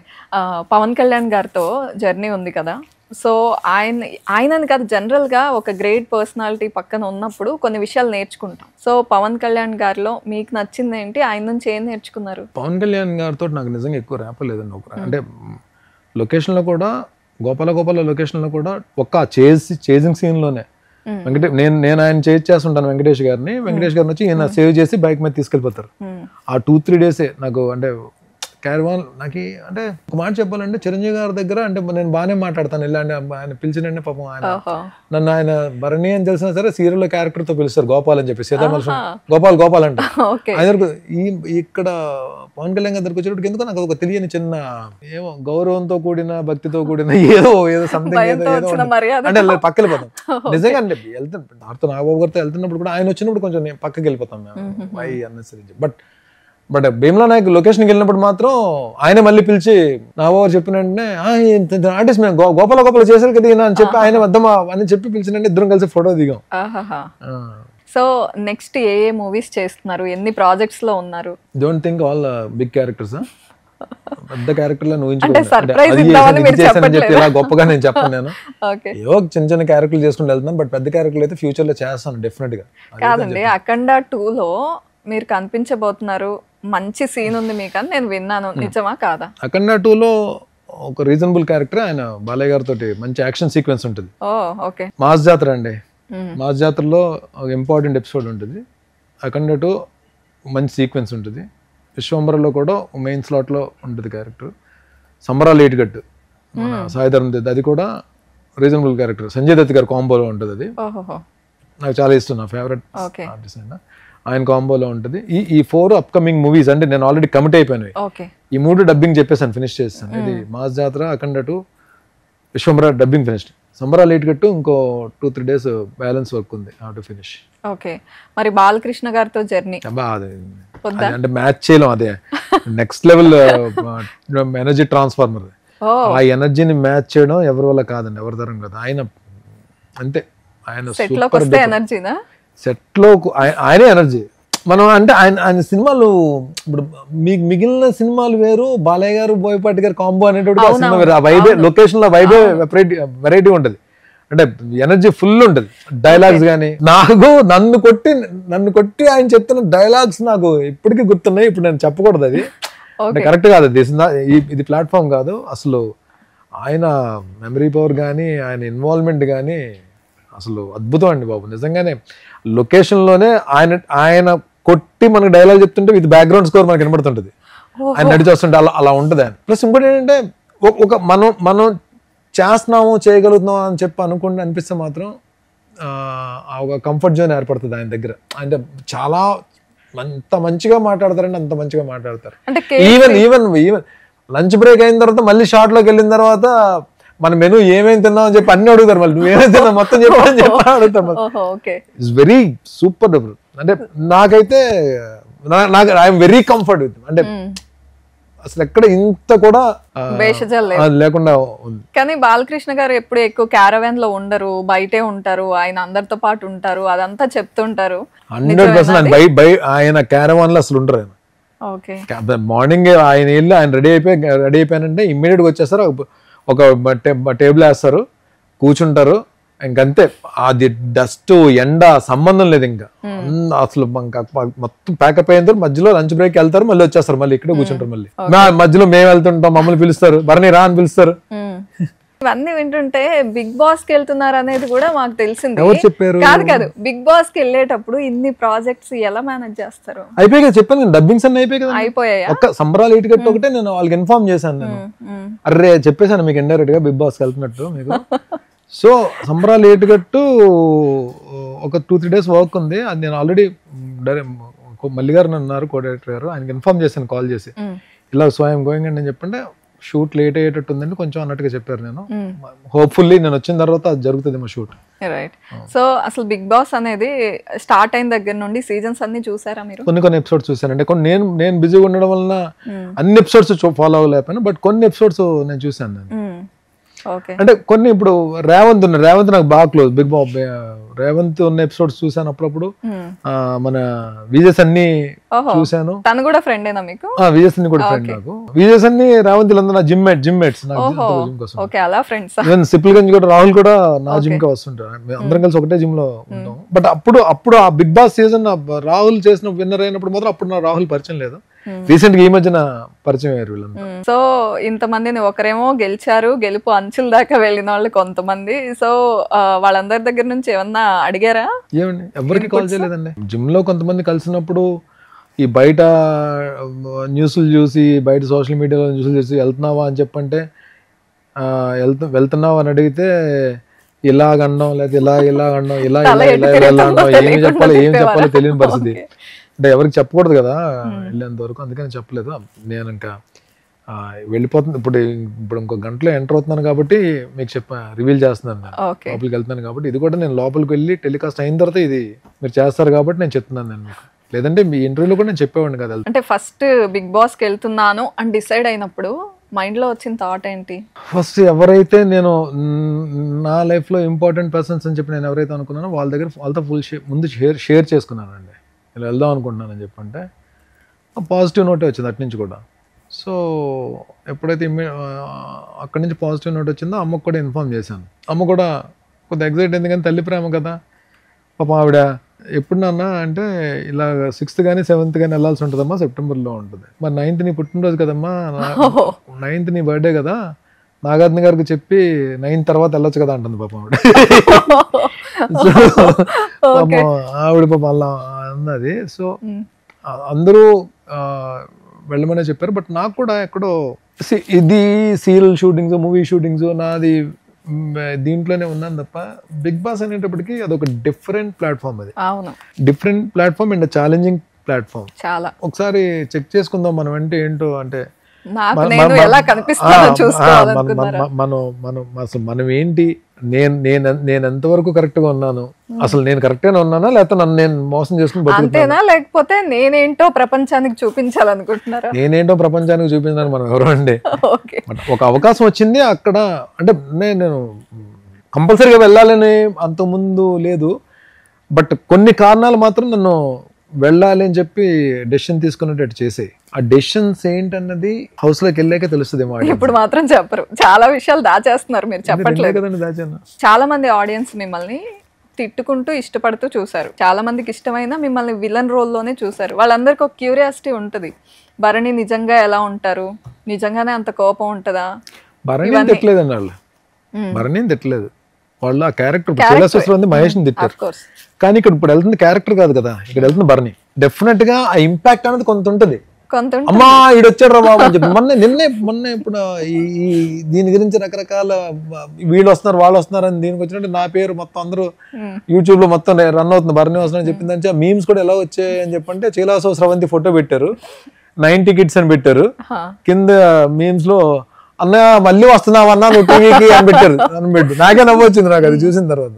పవన్ కళ్యాణ్ గారితో జర్నీ ఉంది కదా, సో ఆయనని కాదు జనరల్గా ఒక గ్రేట్ పర్సనాలిటీ పక్కన ఉన్నప్పుడు కొన్ని విషయాలు నేర్చుకుంటాం. సో పవన్ కళ్యాణ్ గారిలో మీకు నచ్చింది ఏంటి, ఆయన నుంచి ఏం నేర్చుకున్నారు? పవన్ కళ్యాణ్ గారితో నాకు నిజంగా ఎక్కువ ర్యాపలేదండి. అంటే లొకేషన్లో కూడా గోపాల గోపాల లొకేషన్లో కూడా ఒక్క చేజింగ్ సీన్లోనే నేను ఆయన చేస్తుంటాను వెంకటేష్ గారిని వచ్చి ఈయన సేవ్ చేసి బైక్ మీద తీసుకెళ్ళిపోతారు. ఆ 2-3 డేసే నాకు అంటే క్యారవాన్ నాకు అంటే ఒక మాట చెప్పాలంటే చిరంజీవి గారి దగ్గర అంటే నేను బాగానే మాట్లాడతాను, ఇలాంటి ఆయన పిలిచినండి పాపం ఆయన నన్ను ఆయన భరణి అని తెలిసినా సరే సీరియల్లో క్యారెక్టర్తో పిలుస్తారు గోపాల్ అని చెప్పి, సీతామహాలక్ష్మి గోపాల్ అంటే ఆయన ఇక్కడ పవన్ కళ్యాణ్ గారి దగ్గరకు వచ్చేటప్పుడు ఎందుకో నాకు ఒక తెలియని చిన్న ఏమో గౌరవంతో కూడిన భక్తితో కూడిన ఏదో సంథింగ్ అంటే పక్కకి వెళ్ళిపోతాం. నిజంగా అంటే వెళ్తాను నాతో నాగబాబు గారితో వెళ్తున్నప్పుడు కూడా ఆయన వచ్చినప్పుడు కొంచెం నేను పక్కకి వెళ్ళిపోతాం మేము వై అన్నసరించి. బట్ భీమ్లా నాయక్ లొకేషన్కి వెళ్ళినప్పుడు మాత్రం ఆయన మళ్ళీ పిలిచి నాగబాబు చెప్పిన వెంటనే ఆర్టిస్ట్ మేము గోపాల చేశారు కదా అని చెప్పి ఆయన వద్దమా అని చెప్పి పిలిచినంటే ఇద్దరం కలిసి ఫోటో దిగాం. సో నెక్స్ట్ ఏ మూవీస్ చేస్తున్నారు, ఎన్ని ప్రాజెక్ట్స్ లో ఉన్నారు? Don't think all big characters, పెద్ద క్యారెక్టర్లను ఊహించుకోవాలి ఇలా గొప్పగా నేను చెప్పను. నేను ఏవో చిన్న క్యారెక్టర్లు చేసుకుంటూ వెళ్తున్నాను, బట్ పెద్ద క్యారెక్టర్లు అయితే ఫ్యూచర్ లో చేస్తాను డెఫినెట్ గా. కాదండి, అఖండ 2లో మీరు కనిపించబోతున్నారు, మంచి సీన్ ఉంది మీకు అని నేను విన్నాను, నిజమా కాదా? అఖండ 2లో ఒక రీజనబుల్ క్యారెక్టర్, ఆయన బాలయ్య గారితో మంచి యాక్షన్ సీక్వెన్స్ ఉంటుంది. మాస్ జాతర అండి, మాస్ జాతరలో ఒక ఇంపార్టెంట్ ఎపిసోడ్ ఉంటుంది. అఖండ 2 మంచి సీక్వెన్స్ ఉంటుంది. విశ్వంబరలో కూడా మెయిన్ స్లాట్లో ఉంటుంది క్యారెక్టర్. సంబరాలు ఏటుగట్టు సాయిధరం దత్, అది కూడా రీజనబుల్ క్యారెక్టర్. సంజయ్ దత్ గారి కాంబోలో ఉంటుంది. అది నాకు చాలా ఇష్టం, నా ఫేవరెట్ ఆర్టిస్ట్ అయినా ఆయన కాంబోలో ఉంటుంది. ఈ 4 అప్కమింగ్ మూవీస్ అంటే నేను ఆల్రెడీ కమిట్ అయిపోయినాయి. ఈ 3 డబ్బింగ్ చెప్పేసాను, ఫినిష్ చేస్తాను. ఇది మాస్ జాతర, అఖండ 2, విశ్వంబర డబ్బింగ్ ఫినిష్డ్. సంబరాలు ఏటుగట్టు ఇంకో 2-3 డేస్ బ్యాలెన్స్ వర్క్ ఉంది, హౌ టు ఫినిష్. ఓకే, మరి బాలకృష్ణ గారితో జర్నీ అంటే మ్యాచ్ చేయలేం, అదే నెక్స్ట్ లెవెల్ ఎనర్జీ ట్రాన్స్ఫార్మర్. ఆ ఎనర్జీని మ్యాచ్ చేయడం ఎవరి వల్ల కాదండి, ఎవరి తరం కాదు. ఆయన అంతే, ఆయన సూపర్. సెట్ లో ఆయనే ఎనర్జీ, మనం అంటే ఆయన సినిమాలు ఇప్పుడు మీకు మిగిలిన సినిమాలు వేరు, బాలయ్య గారు బోయపాటి గారు కాంబో అనేటువంటి సినిమా వేరు. ఆ వైబే, లొకేషన్ లో వైబే వెరైటీ ఉంటది, అంటే ఎనర్జీ ఫుల్ ఉంటది. డైలాగ్స్ కానీ నాకు నన్ను కొట్టి ఆయన చెప్తున్న డైలాగ్స్ నాకు ఇప్పటికీ గుర్తున్నాయి. ఇప్పుడు నేను చెప్పకూడదు, అది అంటే కరెక్ట్ కాదు, ఇది ప్లాట్ఫామ్ కాదు. అసలు ఆయన మెమరీ పవర్ కానీ ఆయన ఇన్వాల్వ్మెంట్ కానీ అసలు అద్భుతం అండి బాబు. నిజంగానే లొకేషన్లోనే ఆయన కొట్టి మనకు డైలాగ్ చెప్తుంటే విత్ బ్యాక్గ్రౌండ్ స్కోర్ మనకు వినబడుతుంటది, ఆయన నడిచి వస్తుంటే అలా ఉంటుంది ఆయన. ప్లస్ ఇంకోటి ఏంటంటే ఒక మనం చేస్తున్నాము చేయగలుగుతున్నాం అని చెప్పి అనిపిస్తే మాత్రం ఒక కంఫర్ట్ జోన్ ఏర్పడుతుంది ఆయన దగ్గర. అంటే చాలా అంత మంచిగా మాట్లాడతారంటే అంత మంచిగా మాట్లాడతారు. ఈవెన్ లంచ్ బ్రేక్ అయిన తర్వాత మళ్ళీ షార్ట్ లోకి వెళ్ళిన తర్వాత మన మెనూ ఏమేమి తిన్నాం అని చెప్పి అన్ని అడుగుతారు, మళ్ళీ నువ్వేమేమి తిన్నావు మొత్తం చెప్పని అడుగుతారు. It's very super double. అంటే నాకైతే ఐఎమ్ వెరీ కంఫర్ట్ విత్, అంటే అసలు ఎక్కడ ఇంత కూడా లేకుండా ఉంది. కానీ బాలకృష్ణ గారు ఎప్పుడు ఎక్కువ క్యారవాన్ లో ఉండరు, బయటే ఉంటారు, ఆయన అందరితో పాటు ఉంటారు, అదంతా చెప్తుంటారు. 100% ఆయన క్యారవాన్ లో అసలు ఉండరు. ఆయన మార్నింగ్ ఆయన వెళ్ళి ఆయన రెడీ అయిపోయానంటే ఇమ్మీడియట్ గా వచ్చేస్తారు, ఒక టేబుల్ వేస్తారు, కూర్చుంటారు, ఇంకంతే. అది డస్ట్ ఎండ సంబంధం లేదు, ఇంకా అసలు మొత్తం ప్యాకప్ అయిన తర్వాత మధ్యలో లంచ్ బ్రేక్ వెళ్తారు, మళ్ళీ వచ్చేస్తారు, మళ్ళీ ఇక్కడే కూర్చుంటారు. మళ్ళీ మధ్యలో మేము వెళ్తుంటాం, మమ్మల్ని పిలుస్తారు, భరణి రా అని పిలుస్తారు. ఇవన్నీ వింటుంటే బిగ్ బాస్ కి వెళ్తున్నారు అనేది కూడా మాకు తెలిసింది. ఎవరు చెప్పారు? కాదు, బిగ్ బాస్ కి వెళ్ళేటప్పుడు ఇన్ని ప్రాజెక్ట్స్ ఎలా మేనేజ్ చేస్తారు? అయిపోయి కదా చెప్పాను, డబ్బింగ్స్ అన్ని అయిపోయి కదా. అయిపోయాయా? ఒక్క సంబరాలు ఇటుకట్టు ఒకటే నేను వాళ్ళకి ఇన్ఫార్మ్ చేశాను. నేను అర్రే చెప్పేశాను మీకు ఇండైరెక్ట్ గా బిగ్ బాస్ కి వెళ్తున్నట్టు మీకు. సో సంబరాలు ఏటుగట్టు ఒక 2-3 days వర్క్ ఉంది, అది నేను ఆల్రెడీ మల్లి గారు ఉన్నారు కో-డైరెక్టర్ గారు, ఆయనకి ఇన్ఫార్మ్ చేశాను కాల్ చేసి, ఇలా సో ఐఎమ్ గోయింగ్ అని నేను చెప్పంటే షూట్ లేట్ అయ్యేటట్టు ఉందండి కొంచెం అన్నట్టుగా చెప్పారు. నేను హోప్ఫుల్లీ నేను వచ్చిన తర్వాత అది జరుగుతుంది మా షూట్. రైట్. సో అసలు బిగ్ బాస్ అనేది స్టార్ట్ అయిన దగ్గర నుండి సీజన్స్ అన్ని చూసారా మీరు? కొన్ని ఎపిసోడ్స్ చూసానండి. నేను బిజీగా ఉండడం వలన అన్ని ఎపిసోడ్స్ ఫాలో అవ్వలేకపోయాను, బట్ కొన్ని ఎపిసోడ్స్ నేను చూసాను. నేను అంటే కొన్ని ఇప్పుడు రేవంత్ నాకు బాగా క్లోజ్, బిగ్ బాస్ రేవంత్ ఉన్న ఎపిసోడ్స్ చూసాను అప్పుడప్పుడు. మన విజయ్ అన్ని చూసాను. తను కూడా ఫ్రెండ్ ఏనా మీకు? విజయ్ అన్ని కూడా ఫ్రెండ్ నాకు. విజయ్ అన్ని రేవంత్ నా జిమ్ మేట్స్. సిపిల్ గంజ్ కూడా రాహుల్ కూడా నా జిమ్ కి వస్తుంటారు, అందరం కలిసి ఒకటే జిమ్ లో ఉంటాం. బట్ అప్పుడు ఆ బిగ్ బాస్ సీజన్ రాహుల్ చేసిన విన్నర్ అయినప్పుడు మాత్రం అప్పుడు నా రాహుల్ పరిచయం లేదు, రీసెంట్ గా ఈ మధ్యన పరిచయం అయ్యారు వీళ్ళంతా. సో ఇంతమందిని ఒకరేమో గెలిచారు, గెలుపు అంచుల దాకా వెళ్ళిన వాళ్ళు కొంతమంది. సో వాళ్ళందరి దగ్గర నుంచి ఏమన్నా అడిగారా? ఏమండి ఎవరికి కాల్ చేయలేదండి. జిమ్ లో కొంతమంది కలిసినప్పుడు ఈ బయట న్యూస్లు చూసి, బయట సోషల్ మీడియాలో న్యూస్లు చూసి వెళ్తున్నావా అని చెప్పంటే వెళ్తున్నావా అని అడిగితే ఇలాగండం, లేదా ఇలా అనడం, ఇలా ఏం చెప్పాలో తెలియని పరిస్థితి. అంటే ఎవరికి చెప్పకూడదు కదా వెళ్ళేంత వరకు, అందుకని చెప్పలేదు. నేను ఇంకా వెళ్ళిపోతుంది, ఇప్పుడు ఇంకో గంటలో ఎంటర్ అవుతున్నాను కాబట్టి మీకు రివీల్ చేస్తున్నాను. నేను లోపలికి వెళ్తున్నాను కాబట్టి, ఇది కూడా నేను లోపలికి వెళ్ళి టెలికాస్ట్ అయిన తర్వాత ఇది మీరు చేస్తారు కాబట్టి నేను చెప్తున్నాను. నేను లేదంటే మీ ఇంటర్వ్యూలో కూడా నేను చెప్పేవాడిని కదా. అంటే ఫస్ట్ బిగ్ బాస్కి వెళ్తున్నాను అని డిసైడ్ అయినప్పుడు మైండ్ లో వచ్చిన థాట్ ఏంటి? ఫస్ట్ ఎవరైతే నేను నా లైఫ్ లో ఇంపార్టెంట్ పర్సన్స్ అని చెప్పి నేను ఎవరైతే అనుకున్నానో వాళ్ళతో ఫుల్ ముందు షేర్ చేసుకున్నానండి. ఇలా వెళ్దాం అనుకుంటున్నానని చెప్పంటే పాజిటివ్ నోటే వచ్చింది అటు నుంచి కూడా. సో ఎప్పుడైతే అక్కడి నుంచి పాజిటివ్ నోట్ వచ్చిందో అమ్మకు కూడా ఇన్ఫార్మ్ చేశాను. అమ్మ కూడా కొద్దిగా ఎగ్జైట్ అయింది, కానీ తల్లి ప్రేమ కదా పాప. ఆవిడ ఎప్పుడు నాన్న అంటే ఇలా 6th కానీ 7th కానీ వెళ్ళాల్సి ఉంటుందమ్మా, సెప్టెంబర్లో ఉంటుంది. మరి 9th నీ పుట్టినరోజు కదమ్మా, 9th నీ బర్త్డే కదా, నాగార్జున గారికి చెప్పి 9 తర్వాత వెళ్ళొచ్చు కదా అంటుంది పాప ఆవిడ. ఆవిడ పాప అలా అన్నది. సో అందరూ వెళ్ళమనే చెప్పారు. బట్ నాకు కూడా ఎక్కడో ఇది సీరియల్ షూటింగ్స్, మూవీ షూటింగ్స్ నాది దీంట్లోనే ఉన్నాను తప్ప, బిగ్ బాస్ అనేటప్పటికి అదొక డిఫరెంట్ ప్లాట్ఫామ్. అది different platform and challenging platform. చాలా ఒకసారి చెక్ చేసుకుందాం మనం అంటే ఏంటో, అంటే మనం ఏంటి, నేను ఎంతవరకు కరెక్ట్ గా ఉన్నాను, అసలు నేను కరెక్ట్ గానే ఉన్నానా లేకపోతే నన్ను నేను మోసం చేసుకుని బతుకుతానా, లేకపోతే నేనేంటో ప్రపంచానికి చూపించాలనుకుంటున్నారా? నేనేంటో ప్రపంచానికి చూపించడానికి మనం ఎవరు అండి. ఒక అవకాశం వచ్చింది అక్కడ, అంటే నేను కంపల్సరీగా వెళ్ళాలని అంతకుముందు లేదు, బట్ కొన్ని కారణాలు మాత్రం నన్ను వెళ్ళాలి అని చెప్పి డెసిషన్ తీసుకున్నట్టు చేసే ఆ డెసిషన్స్ ఏంటన్నది హౌస్ లోకి వెళ్ళాక తెలుస్తుంది. ఇప్పుడు మాత్రం చెప్పరు, చాలా విషయాలు దాచేస్తున్నారు మీరు చెప్పట్లేదు కదండి దాచాను. చాలా మంది ఆడియన్స్ మిమ్మల్ని తిట్టుకుంటూ ఇష్టపడుతూ చూసారు, చాలా మందికి ఇష్టమైన మిమ్మల్ని విలన్ రోల్లోనే చూసారు. వాళ్ళందరికీ ఒక క్యూరియాసిటీ ఉంటుంది, భరణి నిజంగా ఎలా ఉంటారు, నిజంగానే అంత కోపం ఉంటుందా? భరణి తిట్టలేదండి వాళ్ళు, భరణి తిట్టలేదు వాళ్ళు. ఆ క్యారెక్టర్ మహేష్ ని తిట్టారు, కానీ ఇక్కడ ఇప్పుడు వెళ్తుంది క్యారెక్టర్ కాదు కదా, ఇక్కడ వెళ్తుంది భరణి. డెఫినెట్ గా ఆ ఇంపాక్ట్ అనేది కొంత ఉంటుంది. అమ్మా ఈడొచ్చాడు రా బాబు అని చెప్పి మొన్న ఇప్పుడు ఈ దీని గురించి రకరకాల వీళ్ళు వస్తున్నారు వాళ్ళు వస్తున్నారు అని దీనికి వచ్చినట్టు నా పేరు మొత్తం అందరూ యూట్యూబ్ లో మొత్తం రన్ అవుతుంది భరణి వస్తుందని చెప్పిందని. మీమ్స్ కూడా ఎలా వచ్చాయి అని చెప్పంటే చైలాసో స్రవంతి ఫోటో పెట్టారు, 90 కిడ్స్ అని పెట్టారు, కింద మీమ్స్ లో అన్నయ్య మళ్ళీ వస్తున్నావు అన్నా నువ్వు టీవీకి అని పెట్టారు. నాకే నవ్వు వచ్చింది నాకు అది చూసిన తర్వాత.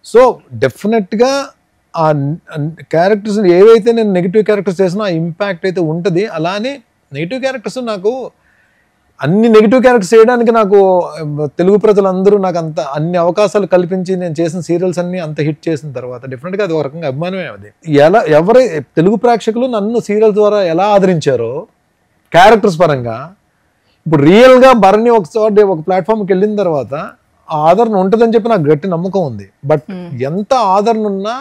సో డెఫినెట్ గా ఆ క్యారెక్టర్స్ ఏవైతే నేను నెగిటివ్ క్యారెక్టర్స్ చేసినా ఆ ఇంపాక్ట్ అయితే ఉంటుంది. అలానే నెగిటివ్ క్యారెక్టర్స్ నాకు అన్ని నెగిటివ్ క్యారెక్టర్స్ చేయడానికి నాకు తెలుగు ప్రజలందరూ నాకు అంత అన్ని అవకాశాలు కల్పించి నేను చేసిన సీరియల్స్ అన్ని అంత హిట్ చేసిన తర్వాత డెఫినెట్గా అది ఒక రకంగా అభిమానమే. అది ఎవరై తెలుగు ప్రేక్షకులు నన్ను సీరియల్ ద్వారా ఎలా ఆదరించారో క్యారెక్టర్స్ పరంగా, ఇప్పుడు రియల్గా భరణి ఒక ప్లాట్ఫామ్కి వెళ్ళిన తర్వాత ఆ ఆదరణ ఉంటుందని చెప్పి నాకు గట్టి నమ్మకం ఉంది. బట్ ఎంత ఆదరణ ఉన్నా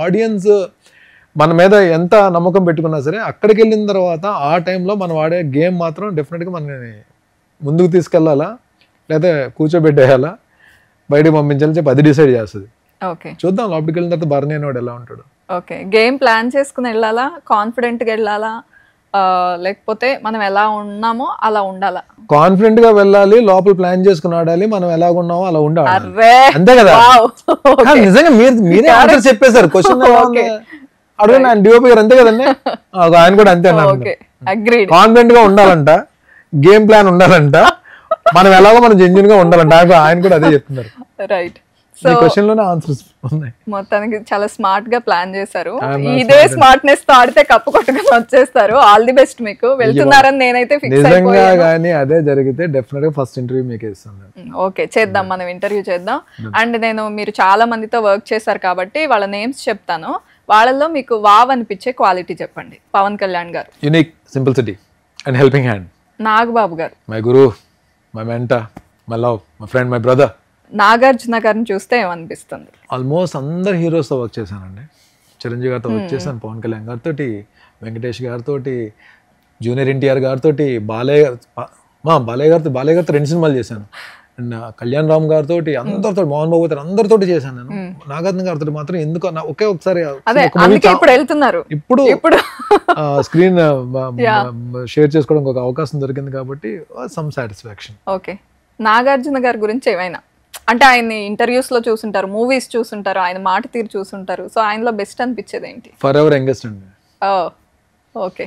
ఆడియన్స్ మన మీద ఎంత నమ్మకం పెట్టుకున్నా సరే అక్కడికి వెళ్ళిన తర్వాత ఆ టైంలో మనం ఆడే గేమ్ మాత్రం డెఫినెట్గా మనని ముందుకు తీసుకెళ్లాలా లేదా కూర్చోబెట్టేయాలా బయటకు పంపించాలని చెప్పి అది డిసైడ్ చేస్తుంది. చూద్దాం లోపలికి వెళ్ళిన తర్వాత భరణి అనేవాడు ఎలా ఉంటాడు. ఓకే, గేమ్ ప్లాన్ చేసుకుని వెళ్ళాలా, కాన్ఫిడెంట్గా వెళ్ళాలా, లేకపోతే మనం ఎలా ఉన్నామో అలా ఉండాలా? కాన్ఫిడెంట్ గా వెళ్ళాలి, లోపల ప్లాన్ చేసుకుని ఆడాలి, మనం ఎలా ఉన్నామో అలా ఉండాలి, అంతే కదా. నిజంగా మీరే ఆన్సర్ చెప్పేశారు క్వశ్చన్ అడగండి. ఆయన డిఓపి గారు అంతే కదండి, ఆయన కూడా అంతే అన్నారు. కాన్ఫిడెంట్ గా ఉండాలంట, గేమ్ ప్లాన్ ఉండాలంట, మనం ఎలాగో మనం జెన్యూన్ గా ఉండాలంట, ఆయన కూడా అదే చెప్తున్నారు. రైట్, మొత్తానికి చాలా స్మార్ట్ గా ప్లాన్ చేశారు. ఇదే స్మార్ట్నెస్ తో ఆడితే కప్పు కొట్టుకుని వచ్చేస్తారు. ఆల్ ది బెస్ట్ మీకు. వెళ్తున్నారని నేనైతే ఫిక్స్ అయిపోయాను. గానీ అదే జరిగితే డెఫినెట్ గా ఫస్ట్ ఇంటర్వ్యూ మీకు ఇస్తాను. ఓకే, చేద్దాం, మనం ఇంటర్వ్యూ చేద్దాం. అండ్ మీరు చాలా మందితో వర్క్ చేశారు కాబట్టి వాళ్ళ నేమ్స్ చెప్తాను, వాళ్ళల్లో మీకు వావ్ అనిపించే క్వాలిటీ చెప్పండి. Pawan Kalyan garu, unique, simplicity and helping hand. Nagababu garu, my guru, my mentor, my love, my friend, my brother. Nagarjuna గారిని చూస్తే ఏమనిపిస్తుంది? ఆల్మోస్ట్ అందరు హీరోస్తో వర్క్ చేశానండి. చిరంజీవి గారితో వర్క్ చేశాను, పవన్ కళ్యాణ్ గారితో, వెంకటేష్ గారితో, జూనియర్ ఎన్టీఆర్ గారితో, బాలయ్య గారితో 2 సినిమాలు చేశాను. అండ్ కళ్యాణ్ రామ్ గారితో, అందరితో, మోహన్ బాబు గారు అందరితో చేశాను నేను. నాగార్జున గారితో మాత్రం ఎందుకో ఒకే ఒకసారి ఇప్పుడు స్క్రీన్ షేర్ చేసుకోవడానికి ఒక అవకాశం దొరికింది కాబట్టి సమ్ సాటిస్ఫాక్షన్. ఓకే, నాగార్జున గారి గురించి ఏమైనా అంటే ఆయన్ని ఇంటర్వ్యూస్ లో చూసుంటారు, మూవీస్ చూసుంటారు, ఆయన మాట తీరు చూసుంటారు, సో ఆయనలో బెస్ట్ అనిపించేది ఏంటి? ఫర్ ఎవర్ యంగెస్ట్ అండి. ఓకే,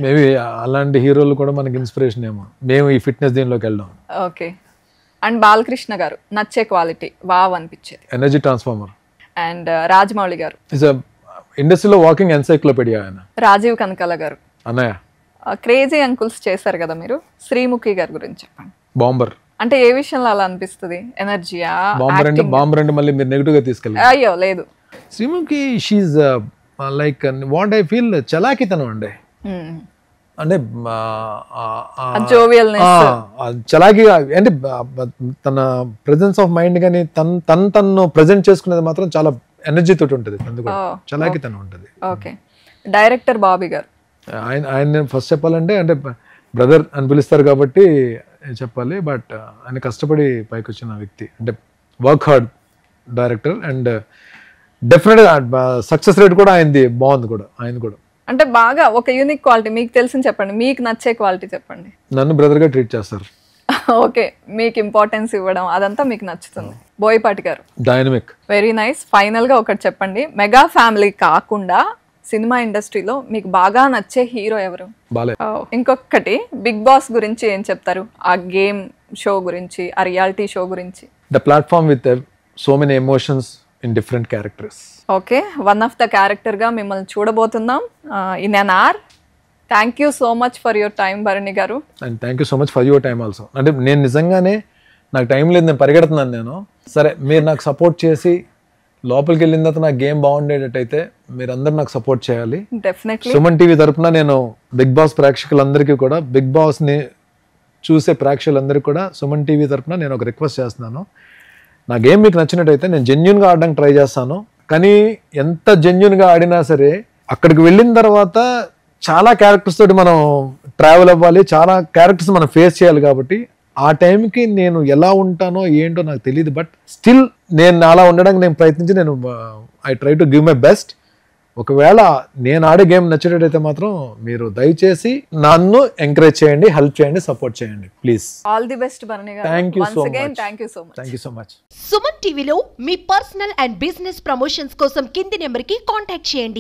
మేబీ అలాంటి హీరోలు కూడా మనకి ఇన్స్పిరేషన్ ఏమో, మేము ఈ ఫిట్నెస్ దీనిలోకి వెళ్దాం. ఓకే, అండ్ బాలకృష్ణ గారు నచ్చే క్వాలిటీ, వావ్ అనిపించేది? Energy transformer. అండ్ రాజమౌళి గారు, ఇండస్ట్రీలో వాకింగ్ ఎన్సైక్లోపీడియా. ఆయన రాజీవ్ కనకాల గారు, అన్నయ్య. క్రేజీ అంకుల్స్ చేశారు కదా మీరు, శ్రీముఖి గారి గురించి చెప్పండి. బాంబర్ అంటే ఏ విషయంలో అలా అనిపిస్తుంది? ఎనర్జీయా? బాంబర్ అంటే మళ్ళీ మీరు నెగిటివ్ గా తీసుకెళ్ళి? అయ్యో లేదు, Sreemukhi she like what I feel చలాకితనం అండి. అంటే చలాకీగా అంటే తన ప్రెజెన్స్ ఆఫ్ మైండ్ కానీ తను ప్రెజెంట్ చేసుకునేది మాత్రం చాలా ఎనర్జీ తోటి ఉంటుంది, చలాకితనం ఉంటుంది. ఓకే, డైరెక్టర్ బాబీ గారు, ఆయన ఫస్ట్ చెప్పాలంటే అంటే బ్రదర్ అని పిలుస్తారు కాబట్టి చెప్పాలి. బట్ ఆయన కష్టపడి పైకి వచ్చిన వ్యక్తి, అంటే వర్క్ హార్డ్ డైరెక్టర్, అండ్ డెఫినెట్గా సక్సెస్ రేట్ కూడా ఆయనది బాగుంది కూడా. ఆయన కూడా అంటే బాగా ఒక యూనిక్ క్వాలిటీ మీకు తెలిసింది చెప్పండి, మీకు నచ్చే క్వాలిటీ చెప్పండి. నన్ను బ్రదర్ గా ట్రీట్ చేస్తారు. ఓకే, మీకు ఇంపార్టెన్స్ ఇవ్వడం అదంతా మీకు నచ్చుతుంది. బోయపాటి గారు, డైనమిక్. Very nice. ఫైనల్ గా ఒకటి చెప్పండి, మెగా ఫ్యామిలీ కాకుండా సినిమా ఇండస్ట్రీలో మీకు బాగా నచ్చే హీరో ఎవరు? ఇంకొకటి, బిగ్ బాస్ గురించి ఏం చెప్తారు? ఆ గేమ్ షో గురించి, ఆ రియాలిటీ షో గురించి. The platform with so many emotions in different characters. Okay, one of the character గా మిమ్మల్ని చూడబోతున్నాం in an hour. Thank you so much for your time Bharani garu. And thank you so much for your time also. అంటే నేను నిజంగానే నాకు టైం లేదు, నేను పరిగెడుతున్నాను నేను. సరే, మీరు నాకు సపోర్ట్ చేసి లోపలికి వెళ్ళిన తర్వాత నా గేమ్ బాగుండేటట్టయితే మీరందరూ నాకు సపోర్ట్ చేయాలి. డెఫినెట్లీ సుమన్ టీవీ తరపున నేను బిగ్ బాస్ ప్రేక్షకులందరికీ కూడా, బిగ్ బాస్ని చూసే ప్రేక్షకులందరికీ కూడా సుమన్ టీవీ తరపున నేను ఒక రిక్వెస్ట్ చేస్తున్నాను. నా గేమ్ మీకు నచ్చినట్టయితే నేను జెన్యున్గా ఆడడానికి ట్రై చేస్తాను. కానీ ఎంత జెన్యున్గా ఆడినా సరే అక్కడికి వెళ్ళిన తర్వాత చాలా క్యారెక్టర్స్ తోటి మనం ట్రావెల్ అవ్వాలి, చాలా క్యారెక్టర్స్ మనం ఫేస్ చేయాలి. కాబట్టి ఆ టైంకి నేను ఎలా ఉంటానో ఏంటో నాకు తెలియదు. బట్ స్టిల్ నేను అలా ఉండడానికి నేను ప్రయత్నించి I try to give my best. ఒకవేళ నేను ఆడే గేమ్ నచ్చేటట్టయితే మాత్రం మీరు దయచేసి నన్ను ఎంకరేజ్ చేయండి, హెల్ప్ చేయండి, సపోర్ట్ చేయండి please. All the best Bharani garu. Thank you so much. Thank you so much. Thank you so much. Suman టీవీలో మీ పర్సనల్ అండ్ బిజినెస్ ప్రమోషన్స్ కోసం కింది నెంబర్కి కాంటాక్ట్ చేయండి.